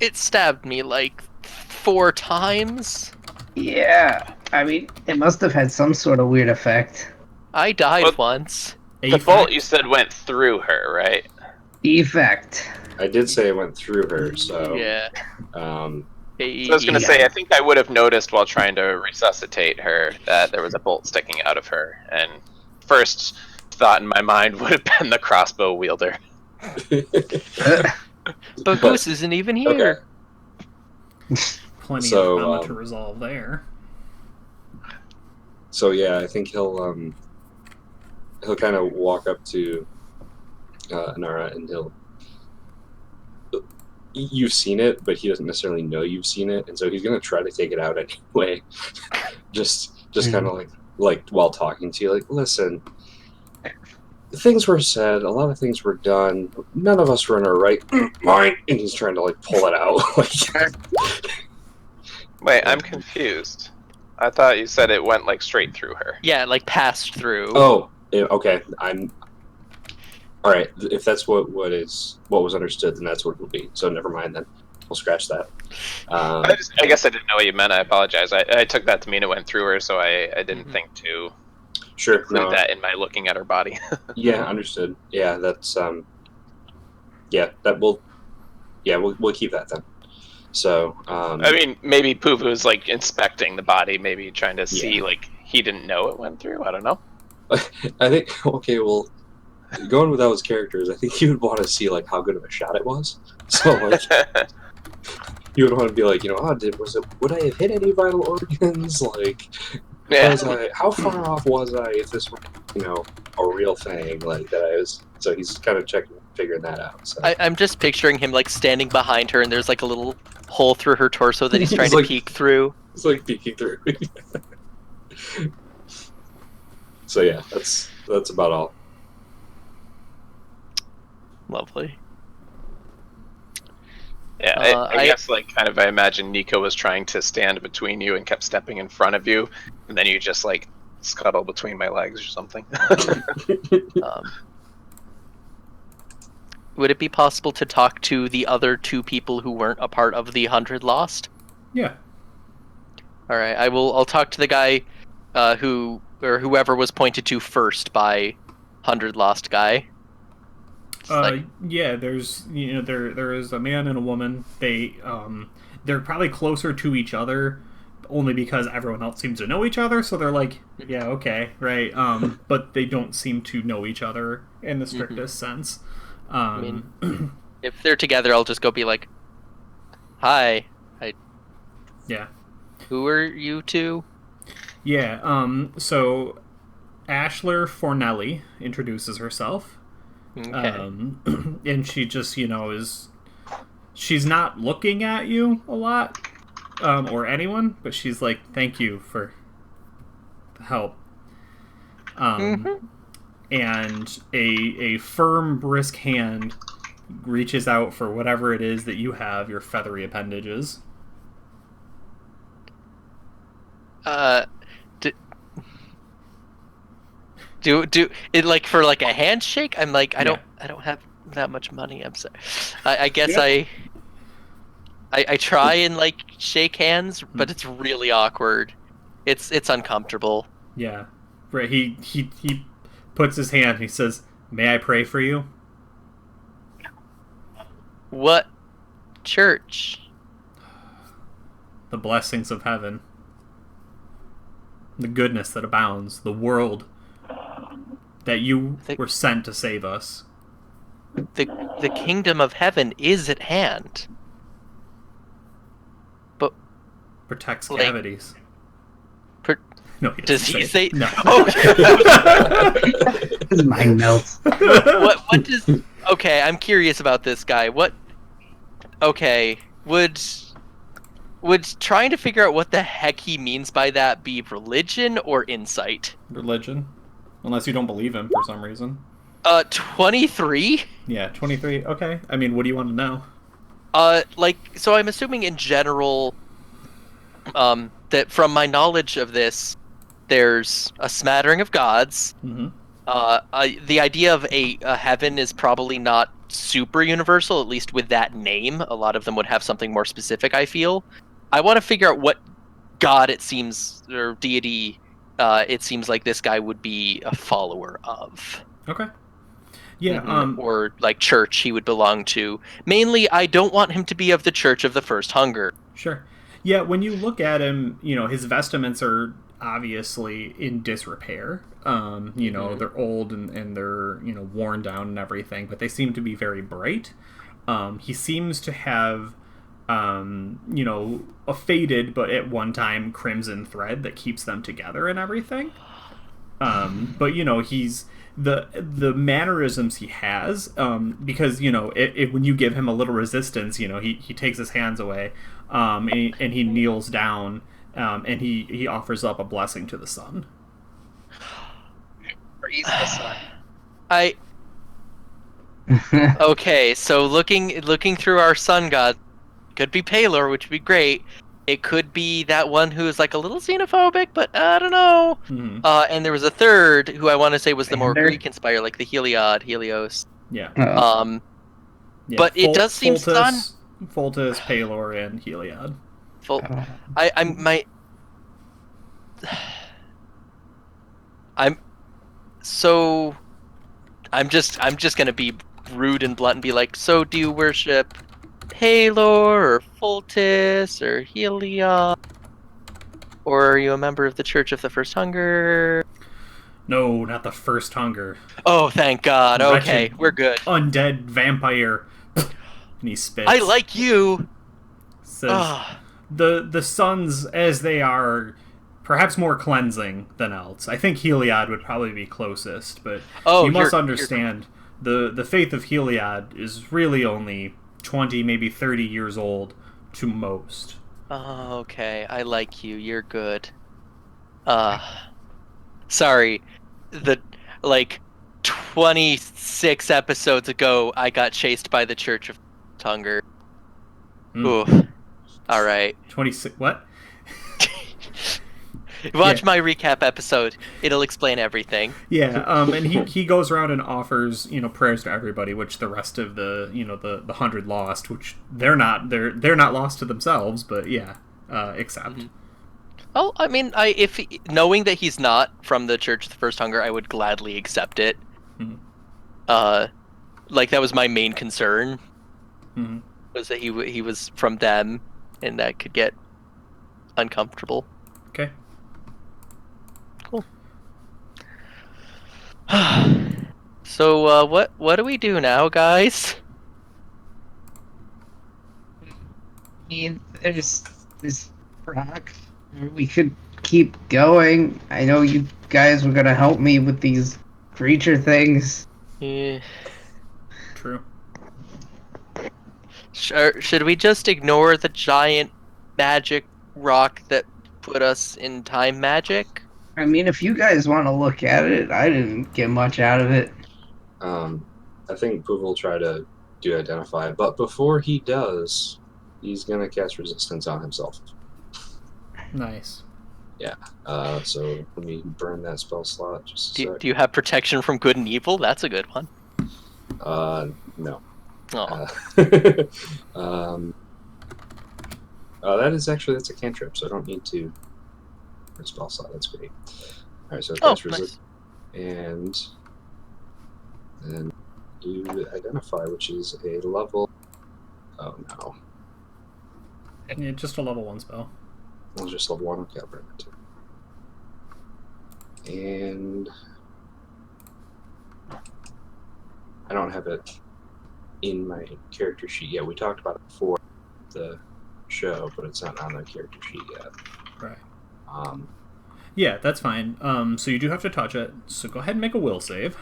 It stabbed me like 4 times. Yeah, I mean, it must have had some sort of weird effect. I died Well, once. the bolt you said went through her, right? Effect. I did say it went through her, so Yeah. So I was going to say, I think I would have noticed while trying to resuscitate her that there was a bolt sticking out of her, and first thought in my mind would have been the crossbow wielder. But Goose isn't even here. Okay. Plenty So, of drama to resolve there. So yeah, I think he'll kind of walk up to Anara, and you've seen it, but he doesn't necessarily know you've seen it, and so he's gonna try to take it out anyway. just kind of like while talking to you, like, listen, things were said, a lot of things were done, none of us were in our right mind, and he's trying to like pull it out. Wait, I'm confused. I thought you said it went like straight through her. Yeah, like passed through. Oh, yeah, okay. All right. If that's what was understood, then that's what it will be. So never mind. Then we'll scratch that. I guess I didn't know what you meant. I apologize. I took that to mean it went through her, so I didn't think to include that in my looking at her body. Yeah, understood. Yeah, that's we'll keep that then. So I mean, maybe Puvu is like inspecting the body, maybe trying to see like he didn't know it went through. I don't know. I think well, going with those characters, I think you would want to see like how good of a shot it was. So like you would want to be like, would I have hit any vital organs? Like, how far off was I if this were a real thing like that? I was. So he's kind of figuring that out. So. I'm just picturing him like standing behind her, and there's like a little hole through her torso that he's trying to peek through. It's like peeking through. So yeah, that's about all. Lovely. Yeah, I guess like kind of I imagine Nico was trying to stand between you and kept stepping in front of you, and then you just like scuttle between my legs or something. Would it be possible to talk to the other 2 people who weren't a part of the 100 Lost? Yeah. All right, I'll talk to the guy whoever was pointed to first by 100 Lost guy. Yeah, there's there is a man and a woman. They're probably closer to each other only because everyone else seems to know each other, so they're like, yeah, okay, right. But they don't seem to know each other in the strictest sense. I mean, if they're together, I'll just go be like, "Hi, yeah. Who are you 2?" Yeah. So Ashler Fornelli introduces herself. Okay. And she just, she's not looking at you a lot, or anyone, but she's like, thank you for the help. And a firm, brisk hand reaches out for whatever it is that you have, your feathery appendages. Do it like for like a handshake? I'm like, I don't have that much money. I'm sorry. I guess I try and like shake hands, but it's really awkward. It's uncomfortable. Yeah. Right. He puts his hand and he says, "May I pray for you?" What church? The blessings of heaven. The goodness that abounds. The world that you were sent to save us. The kingdom of heaven is at hand. But protects cavities. No, does he say? No. His mind melts. What does? Okay, I'm curious about this guy. What? Okay, would trying to figure out what the heck he means by that be religion or insight? Religion, unless you don't believe him for some reason. 23. Yeah, 23. Okay. I mean, what do you want to know? So I'm assuming in general, that from my knowledge of this, there's a smattering of gods. Mm-hmm. The idea of a heaven is probably not super universal, at least with that name. A lot of them would have something more specific, I feel. I want to figure out what god it seems, or deity, it seems like this guy would be a follower of. Okay. Yeah. Or like church he would belong to. Mainly, I don't want him to be of the Church of the First Hunger. Sure. Yeah, when you look at him, his vestments are obviously in disrepair. They're old and they're, worn down and everything, but they seem to be very bright. He seems to have, a faded, but at one time crimson thread that keeps them together and everything. But, he's... The mannerisms he has, because when you give him a little resistance, he takes his hands away, and he kneels down, and he offers up a blessing to the sun. Praise the sun. Okay, so looking through our sun god, could be Palor, which would be great. It could be that one who's like a little xenophobic, but I don't know. Mm-hmm. And there was a third who I want to say was the more Greek-inspired, like the Helios. Yeah. Yeah, but it does seem sun. Foltus, Palor, and Heliod. I'm just gonna be rude and blunt and be like, so do you worship Palor or Foltus or Heliod? Or are you a member of the Church of the First Hunger? No, not the First Hunger. Oh, thank God. Okay, Wretched, we're good. Undead vampire. And he spits. I like you. Says, the suns, as they are, perhaps more cleansing than else. I think Heliod would probably be closest, but you must understand, the faith of Heliod is really only 20, maybe 30 years old to most. Oh, okay. I like you. You're good. Sorry. 26 episodes ago, I got chased by the Church of Hunger. Ooh. All right. 26, what? Watch my recap episode. It'll explain everything. Yeah, and he goes around and offers, prayers to everybody, which the rest of the, the 100 lost, which they're not lost to themselves, but yeah, accept. Mm-hmm. Well, I mean, if knowing that he's not from the Church of the First Hunger, I would gladly accept it. Mm-hmm. Like that was my main concern, mm-hmm. was that he was from them, and that could get uncomfortable. Okay. Cool. So, what do we do now, guys? I mean, there's this rock. We could keep going. I know you guys were gonna help me with these creature things. Yeah. True. Should we just ignore the giant magic rock that put us in time magic? I mean, if you guys want to look at it, I didn't get much out of it. I think Pooh will try to do identify, but before he does, he's gonna cast resistance on himself. Nice. Yeah. So let me burn that spell slot. Just a sec. Do you have protection from good and evil? That's a good one. No. Oh. That's a cantrip, so I don't need to for a spell slot. That's great. All right, so Nice. And then do identify, which is a level. Oh no. Yeah, just a level 1 spell. Well, just level 1. Okay, I'll burn that too. And I don't have it in my character sheet yet. We talked about it before the show, but it's not on the character sheet yet. Right. Yeah, that's fine. So you do have to touch it. So go ahead and make a will save.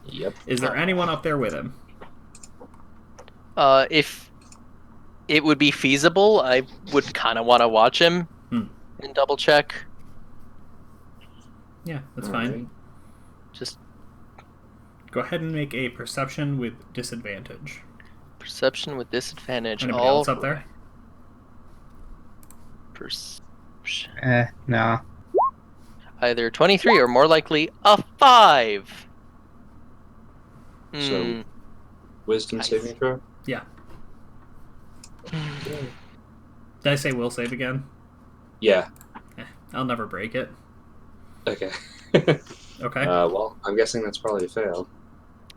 Yep. Is there anyone up there with him? If it would be feasible, I would kind of want to watch him and double check. Yeah, that's fine. Right. Just go ahead and make a perception with disadvantage. Perception with disadvantage. Anybody else up there? Perception. No. Either 23 or more likely a 5. So, wisdom saving throw? Yeah. Did I say will save again? Yeah. I'll never break it. Okay. Okay. Well, I'm guessing that's probably a fail.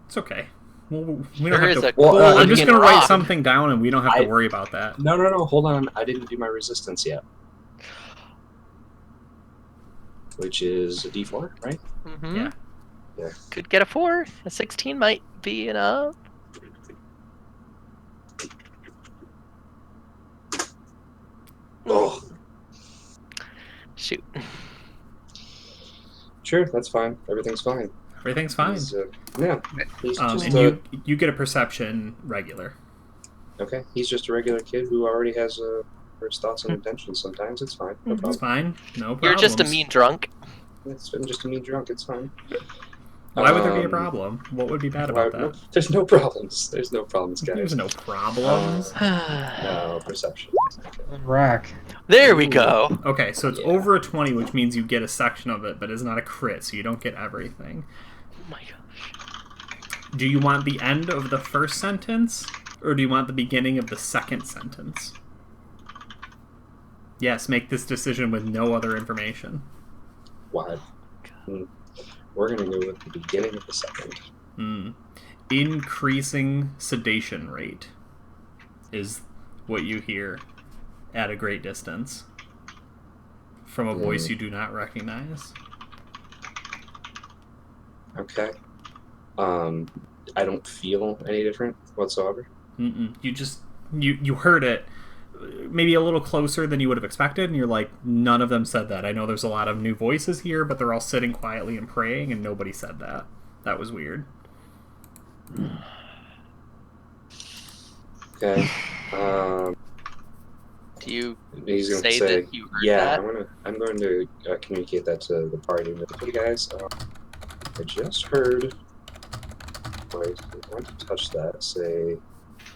It's okay. Well, we don't have to. Well, I'm just going to write rock. something down, and we don't have to worry about that. No. Hold on. I didn't do my resistance yet. Which is a D4, right? Mm-hmm. Yeah. Yeah. Could get a 4. A 16 might be enough. Oh. Shoot. Sure, that's fine. Everything's fine. Everything's fine. He's just and you get a perception regular. okay. He's just a regular kid who already has first thoughts and intentions. Sometimes it's fine. No It's problem. fine. No problems. You're just a mean drunk. I'm just a mean drunk. It's fine. Why would there be a problem? What would be bad about that? There's no problems. There's no problems, guys. There's no problems. No, perception. Rock. There we go. Okay, so it's over a 20, which means you get a section of it, but it's not a crit, so you don't get everything. Oh my gosh. Do you want the end of the first sentence, or do you want the beginning of the second sentence? Yes, make this decision with no other information. Why? We're going to go with the beginning of the second. Increasing sedation rate is what you hear at a great distance from a voice you do not recognize. Okay. I don't feel any different whatsoever. You just you heard it maybe a little closer than you would have expected, and you're like, none of them said that. I know there's a lot of new voices here, but they're all sitting quietly and praying, and nobody said that. That was weird. Okay. Do you He's going to say say, that you heard yeah, that? I'm going to communicate that to the party. Hey guys, I just heard. Wait, I want to touch that. Say,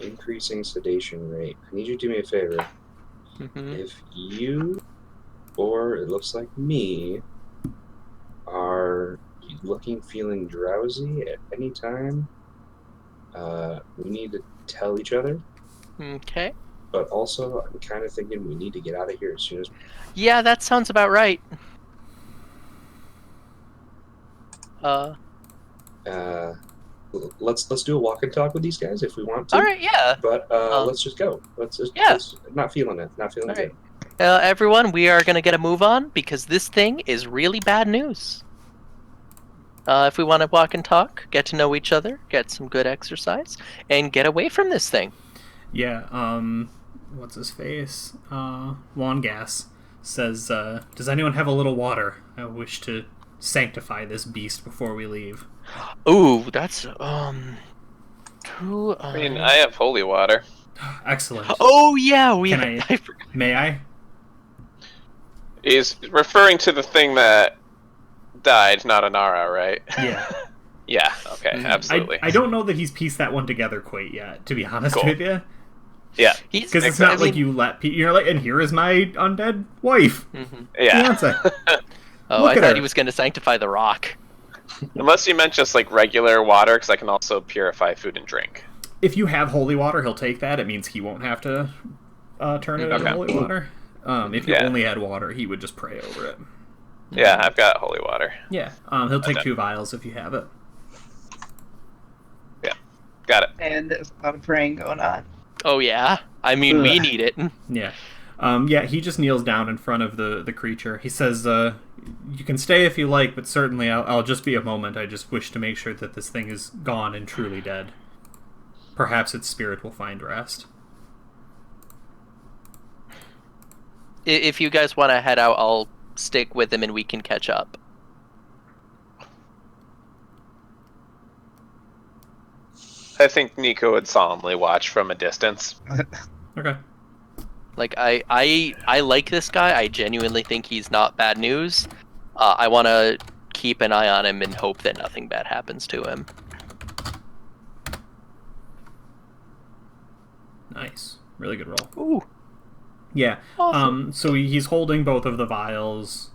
increasing sedation rate. I need you to do me a favor. Mm-hmm. If you or it looks like me, are feeling drowsy at any time. We need to tell each other. Okay. But also, I'm kind of thinking we need to get out of here as soon as. Yeah, that sounds about right. Let's do a walk and talk with these guys if we want to. All right, yeah. But let's just go. Let's not feeling it. Not feeling good. Everyone, we are gonna get a move on because this thing is really bad news. If we want to walk and talk, get to know each other, get some good exercise, and get away from this thing. Yeah. What's his face? Longas says, "Does anyone have a little water? I wish to sanctify this beast before we leave." Ooh, that's I mean, I have holy water. Excellent. Oh yeah, May I? He's referring to the thing that died, not Anara, right? Yeah. Yeah. Okay. Absolutely. I don't know that he's pieced that one together quite yet, to be honest with you. Yeah. Because it's not like you let people. You're like, and here is my undead wife. Mm-hmm. Yeah. Fiance. I thought he was going to sanctify the rock. Unless you meant just like regular water, because I can also purify food and drink. If you have holy water, he'll take that. It means he won't have to turn it into holy water. If you only had water, he would just pray over it. Yeah, I've got holy water. Yeah, he'll take 2 vials if you have it. Yeah, got it. And there's a lot of praying going on. Oh yeah, I mean we need it. Yeah, he just kneels down in front of the creature. He says, "You can stay if you like, but certainly I'll just be a moment. I just wish to make sure that this thing is gone and truly dead. Perhaps its spirit will find rest." If you guys want to head out, I'll stick with him and we can catch up. I think Nico would solemnly watch from a distance. Okay. Like I like this guy. I genuinely think he's not bad news. I want to keep an eye on him and hope that nothing bad happens to him. Nice. Really good roll. Ooh. Yeah. Awesome. So he's holding both of the vials,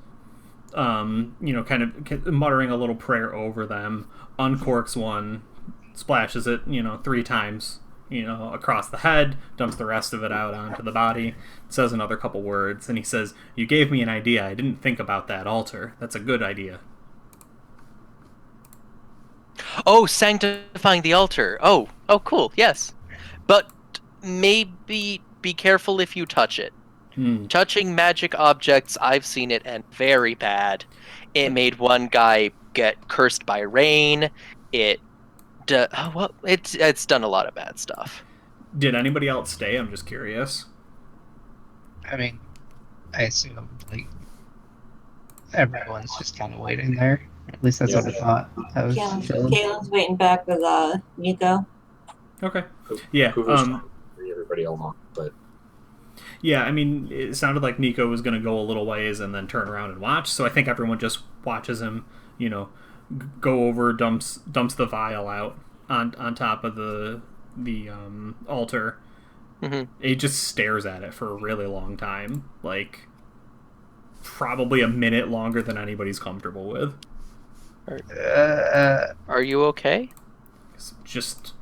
kind of muttering a little prayer over them, uncorks one, splashes it, 3 times, across the head, dumps the rest of it out onto the body, says another couple words, and he says, "You gave me an idea. I didn't think about that altar. That's a good idea." Oh, sanctifying the altar. Oh, cool. Yes. But maybe be careful if you touch it. Touching magic objects, I've seen it end very bad. It made one guy get cursed by rain. It's done a lot of bad stuff. Did anybody else stay? I'm just curious. I mean, I assume everyone's just kind of waiting there. At least that's what I thought. I was chilling. Caitlin's waiting back with Nico. Okay. Yeah. Everybody along, but yeah, I mean, it sounded like Nico was going to go a little ways and then turn around and watch. So I think everyone just watches him, go over, dumps the vial out on top of the altar. Mm-hmm. He just stares at it for a really long time, like probably a minute longer than anybody's comfortable with. Are you okay? Just.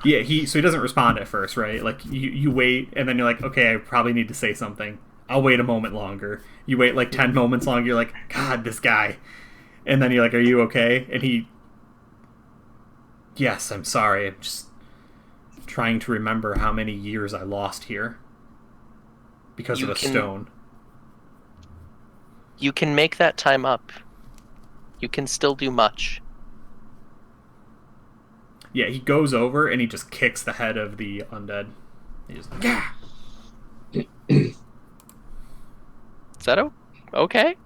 Yeah, he doesn't respond at first, right? Like, you wait, and then you're like, okay, I probably need to say something. I'll wait a moment longer. You wait, 10 moments longer, you're like, God, this guy. And then you're like, are you okay? And he... Yes, I'm sorry. I'm just trying to remember how many years I lost here. Because of a stone. You can make that time up. You can still do much. Yeah, he goes over and he just kicks the head of the undead. He just, yeah. Is that okay?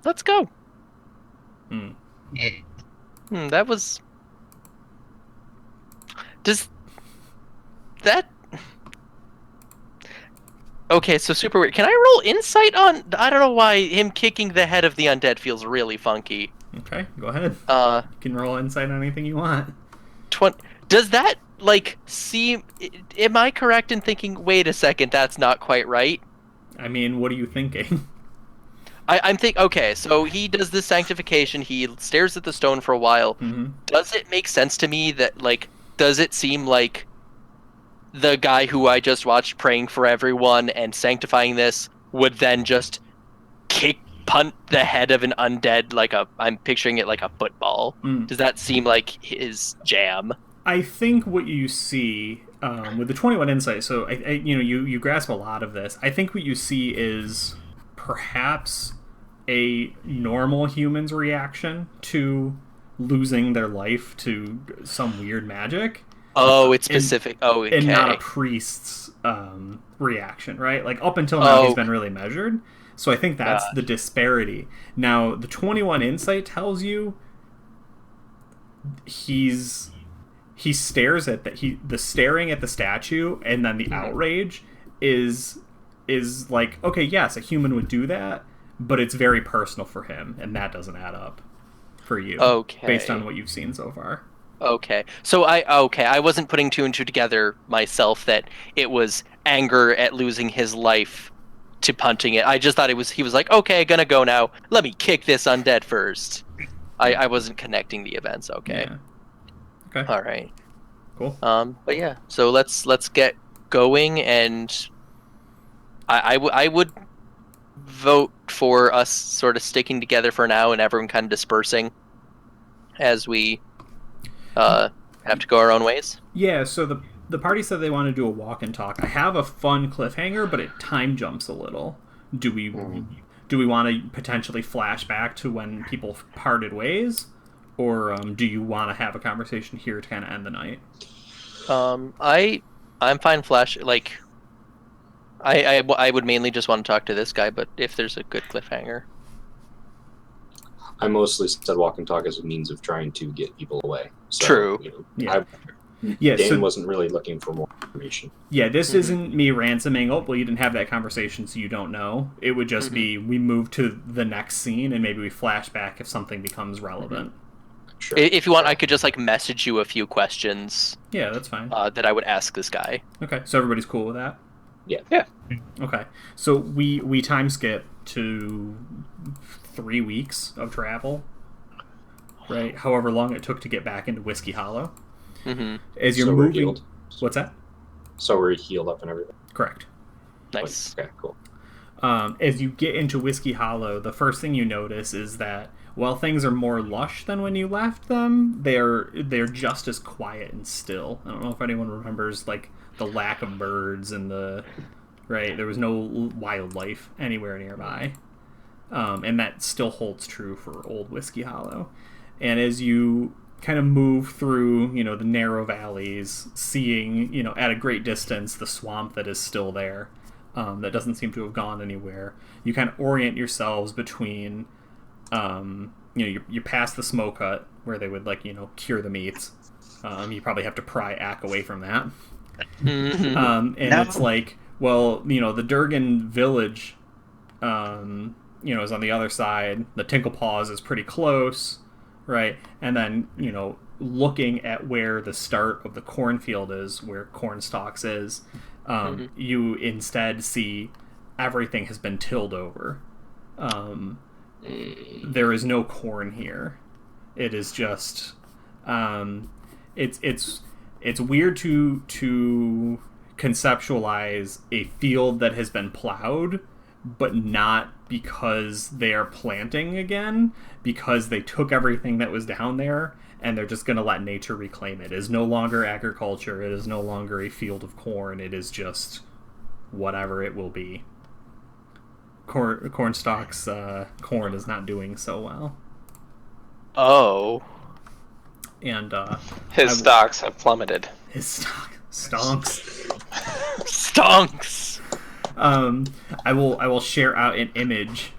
Let's go. That was... Does that... Okay, so super weird. Can I roll insight on... I don't know why him kicking the head of the undead feels really funky. Okay, go ahead. You can roll insight on anything you want. 20. Does that, seem... Am I correct in thinking, wait a second, that's not quite right? I mean, what are you thinking? I'm okay, so he does this sanctification, he stares at the stone for a while. Mm-hmm. Does it make sense to me that, like, does it seem like the guy who I just watched praying for everyone and sanctifying this would then just punt the head of an undead I'm picturing it like a football? Does that seem like his jam? I think what you see with the 21 insight, so you grasp a lot of this. I think what you see is perhaps a normal human's reaction to losing their life to some weird magic. Oh, it's specific. Okay. And not a priest's reaction, right? Like, up until now, he's been really measured. So I think that's the disparity. Now, the 21 insight tells you he stares at the staring at the statue, and then the outrage is like, okay, yes, a human would do that, but it's very personal for him, and that doesn't add up for you. Okay. Based on what you've seen so far. Okay. So I wasn't putting two and two together myself that it was anger at losing his life to punting it. I just thought he was like, okay, gonna go now. Let me kick this undead first. I wasn't connecting the events. Okay. Yeah. Okay. All right. Cool. But yeah, so let's get going, and I would vote for us sort of sticking together for now and everyone kind of dispersing as we have to go our own ways. Yeah, so the party said they want to do a walk and talk. I have a fun cliffhanger, but it time jumps a little. Do we want to potentially flash back to when people parted ways, or do you want to have a conversation here to kind of end the night? I'm fine. I would mainly just want to talk to this guy, but if there's a good cliffhanger. I mostly said walk and talk as a means of trying to get people away. So, True. Dan wasn't really looking for more information. Yeah, this isn't me ransoming, oh, well, you didn't have that conversation, so you don't know. It would just be, we move to the next scene, and maybe we flash back if something becomes relevant. Sure. If you want, I could just message you a few questions. Yeah, that's fine. That I would ask this guy. Okay, so everybody's cool with that? Yeah. Okay, so we time skip to 3 weeks of travel, right? However long it took to get back into Whiskey Hollow. Mm-hmm. As you're We're moving, healed. What's that? So we're healed up and everything. Correct. Nice. Okay, cool. As you get into Whiskey Hollow, the first thing you notice is that while things are more lush than when you left them, they're just as quiet and still. I don't know if anyone remembers the lack of birds and there was no wildlife anywhere nearby. And that still holds true for Old Whiskey Hollow. And as you kind of move through, the narrow valleys, seeing, at a great distance, the swamp that is still there, that doesn't seem to have gone anywhere, you kind of orient yourselves between, you're past the smoke hut where they would, cure the meats. You probably have to pry Ack away from that. It's like, well, the Durgan village, is on the other side. The Tinkle Paws is pretty close, right? And then, looking at where the start of the cornfield is, where Cornstalks is, you instead see everything has been tilled over. There is no corn here. It is just, it's weird to conceptualize a field that has been plowed, but not because they are planting again, because they took everything that was down there and they're just going to let nature reclaim it. It is no longer agriculture. It is no longer a field of corn. It is just whatever it will be. Cornstalk's corn is not doing so well. Oh. And his stocks have plummeted. His stonks. Stonks. I will share out an image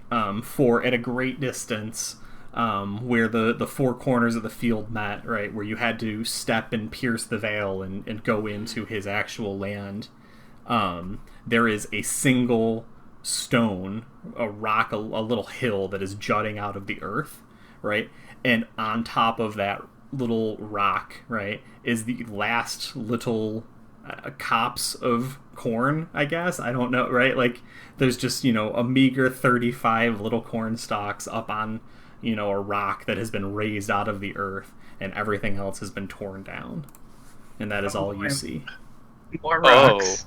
for at a great distance where the four corners of the field met, right, where you had to step and pierce the veil and go into his actual land. There is a single stone, a rock, a little hill that is jutting out of the earth, right, and on top of that little rock, right, is the last little cops of corn, I guess. I don't know, right? Like, there's just, a meager 35 little corn stalks up on, a rock that has been raised out of the earth, and everything else has been torn down. And that is all you see. More rocks.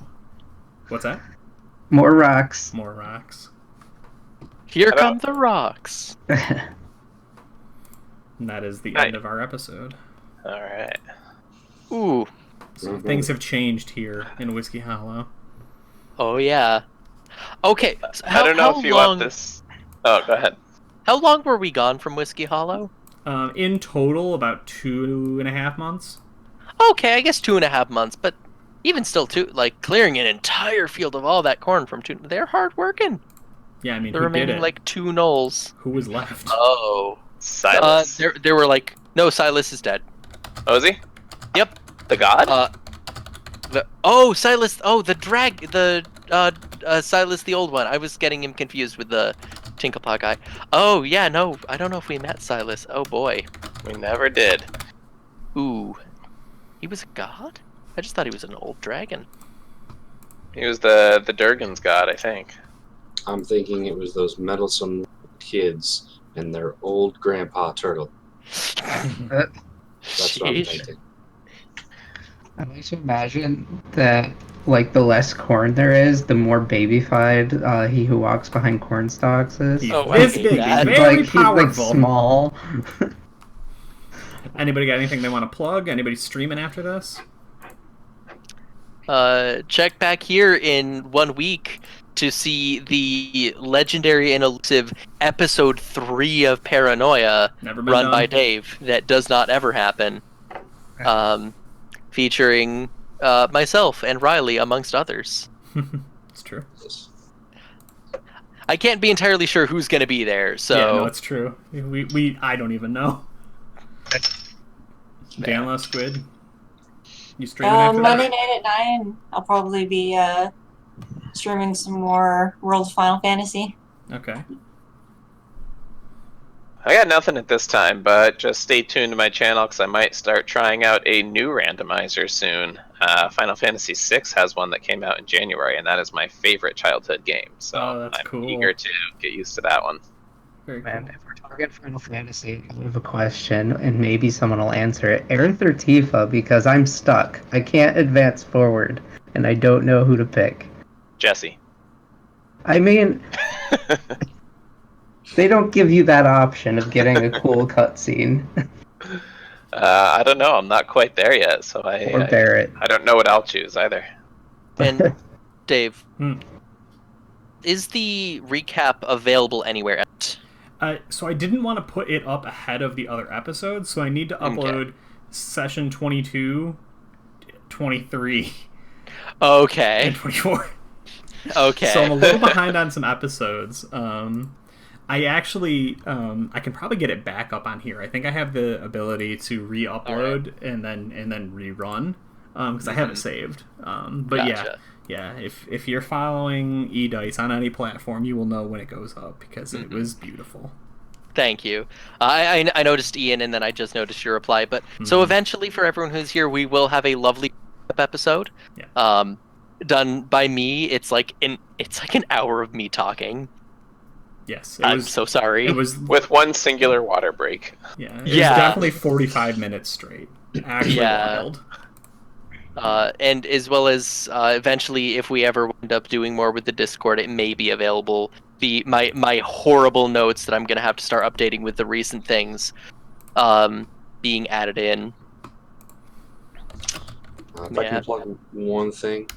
What's that? More rocks. More rocks. Here come the rocks. And that is the end of our episode. All right. Ooh. So things have changed here in Whiskey Hollow. Oh, yeah. Okay. So I don't know if you want this. Oh, go ahead. How long were we gone from Whiskey Hollow? In total, about 2.5 months. Okay, I guess 2.5 months, but even still, clearing an entire field of all that corn from they're hard working. Yeah, I mean, the who remaining did it? 2 gnolls. Who was left? Oh, Silas. There were no, Silas is dead. Oh, is he? Yep. The god? Silas. Oh, Silas the old one. I was getting him confused with the Tinklepot guy. Oh yeah, no, I don't know if we met Silas. Oh boy. We never did. Ooh. He was a god? I just thought he was an old dragon. He was the Durgan's god, I think. I'm thinking it was those meddlesome kids and their old grandpa turtle. That's what I'm thinking. I like to imagine that, the less corn there is, the more babyfied he who walks behind corn stalks is. This big, very powerful. He's small. Anybody got anything they want to plug? Anybody streaming after this? Check back here in 1 week to see the legendary and elusive episode 3 of Paranoia run by Dave. That does not ever happen. Featuring myself and Riley, amongst others. It's true. I can't be entirely sure who's going to be there, so... Yeah, no, it's true. I don't even know. Danla, Squid, you streaming after Monday that? night at 9, I'll probably be streaming some more World of Final Fantasy. Okay. I got nothing at this time, but just stay tuned to my channel because I might start trying out a new randomizer soon. Final Fantasy VI has one that came out in January, and that is my favorite childhood game. So I'm eager to get used to that one. Very cool. Man, if we're talking Final Fantasy, I have a question, and maybe someone will answer it. Aerith or Tifa, because I'm stuck. I can't advance forward, and I don't know who to pick. Jesse. I mean... They don't give you that option of getting a cool cutscene. I don't know. I'm not quite there yet, so Or Barrett. I don't know what I'll choose either. And Dave, is the recap available anywhere else? So I didn't want to put it up ahead of the other episodes, so I need to upload session 22, 23, and 24. Okay. So I'm a little behind on some episodes. I actually, I can probably get it back up on here. I think I have the ability to re-upload and then rerun, because I have it saved. But gotcha. yeah. If you're following EDice on any platform, you will know when it goes up because it was beautiful. Thank you. I noticed Ian, and then I just noticed your reply. But so eventually, for everyone who's here, we will have a lovely episode. Yeah. Done by me. It's like an hour of me talking. Yes, I'm so sorry. It was with one singular water break. Yeah, it was definitely 45 minutes straight. Actually wild. And as well as eventually, if we ever end up doing more with the Discord, it may be available. My horrible notes that I'm gonna have to start updating with the recent things being added in. If I can plug one thing.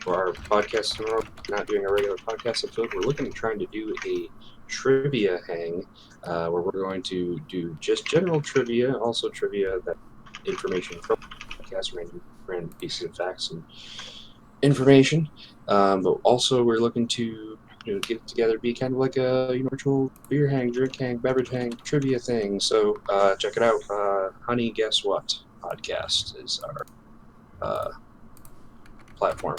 For our podcast tomorrow, not doing a regular podcast episode, we're looking at trying to do a trivia hang where we're going to do just general trivia, also trivia that information from the podcast, random pieces of facts and information. But also we're looking to get together, be kind of like a virtual beer hang, drink hang, beverage hang, trivia thing. So check it out. Honey, Guess What podcast is our platform.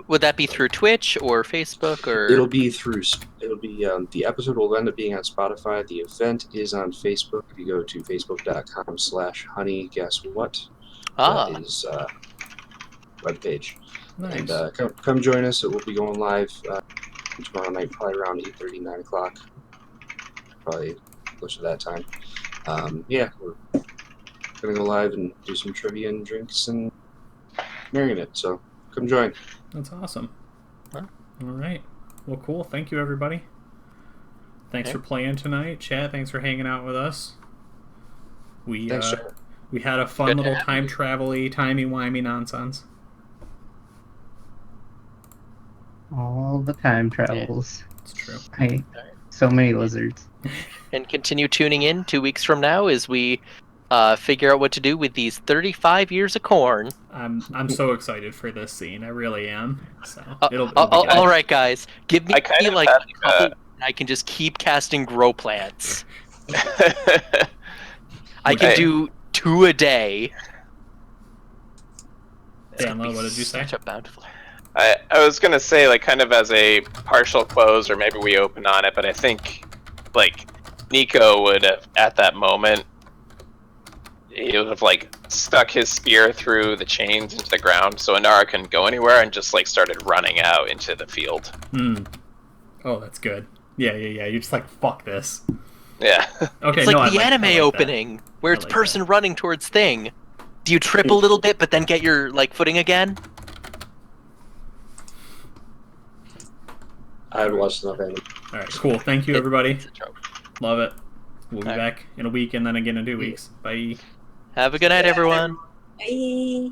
Would that be through Twitch or Facebook or? It'll be the episode will end up being on Spotify. The event is on Facebook. If you go to facebook.com/honeyguesswhat, that is by the page. Nice. And come join us. It will be going live tomorrow night, probably around 8:30, 9 o'clock. Probably close to that time. Yeah, we're going to go live and do some trivia and drinks and merriment. So come join. That's awesome. All right. Well, cool. Thank you, everybody. Thanks for playing tonight. Chad, thanks for hanging out with us. We Thanks, Chad. We had a fun little time travel-y, timey-wimey nonsense. All the time travels. It's true. So many lizards. And continue tuning in 2 weeks from now as we figure out what to do with these 35 years of corn. I'm so excited for this scene. I really am. So it'll be all right, guys. Give me like had, a couple. I can just keep casting grow plants. I can do 2 a day. Danlo, what did you say? Such a bountiful. I was gonna say, like, kind of as a partial close, or maybe we open on it, but I think, like, Nico would have, at that moment, he would have, like, stuck his spear through the chains into the ground so Inara couldn't go anywhere and just, like, started running out into the field. Oh, that's good. Yeah. You're just like, fuck this. Yeah. Okay, it's like the anime opening, where it's person running towards thing. Do you trip a little bit, but then get your, like, footing again? I haven't watched enough anime. All right, cool. Thank you, everybody. Love it. We'll be back in a week and then again in 2 weeks. Bye. Have a good night, everyone. Bye.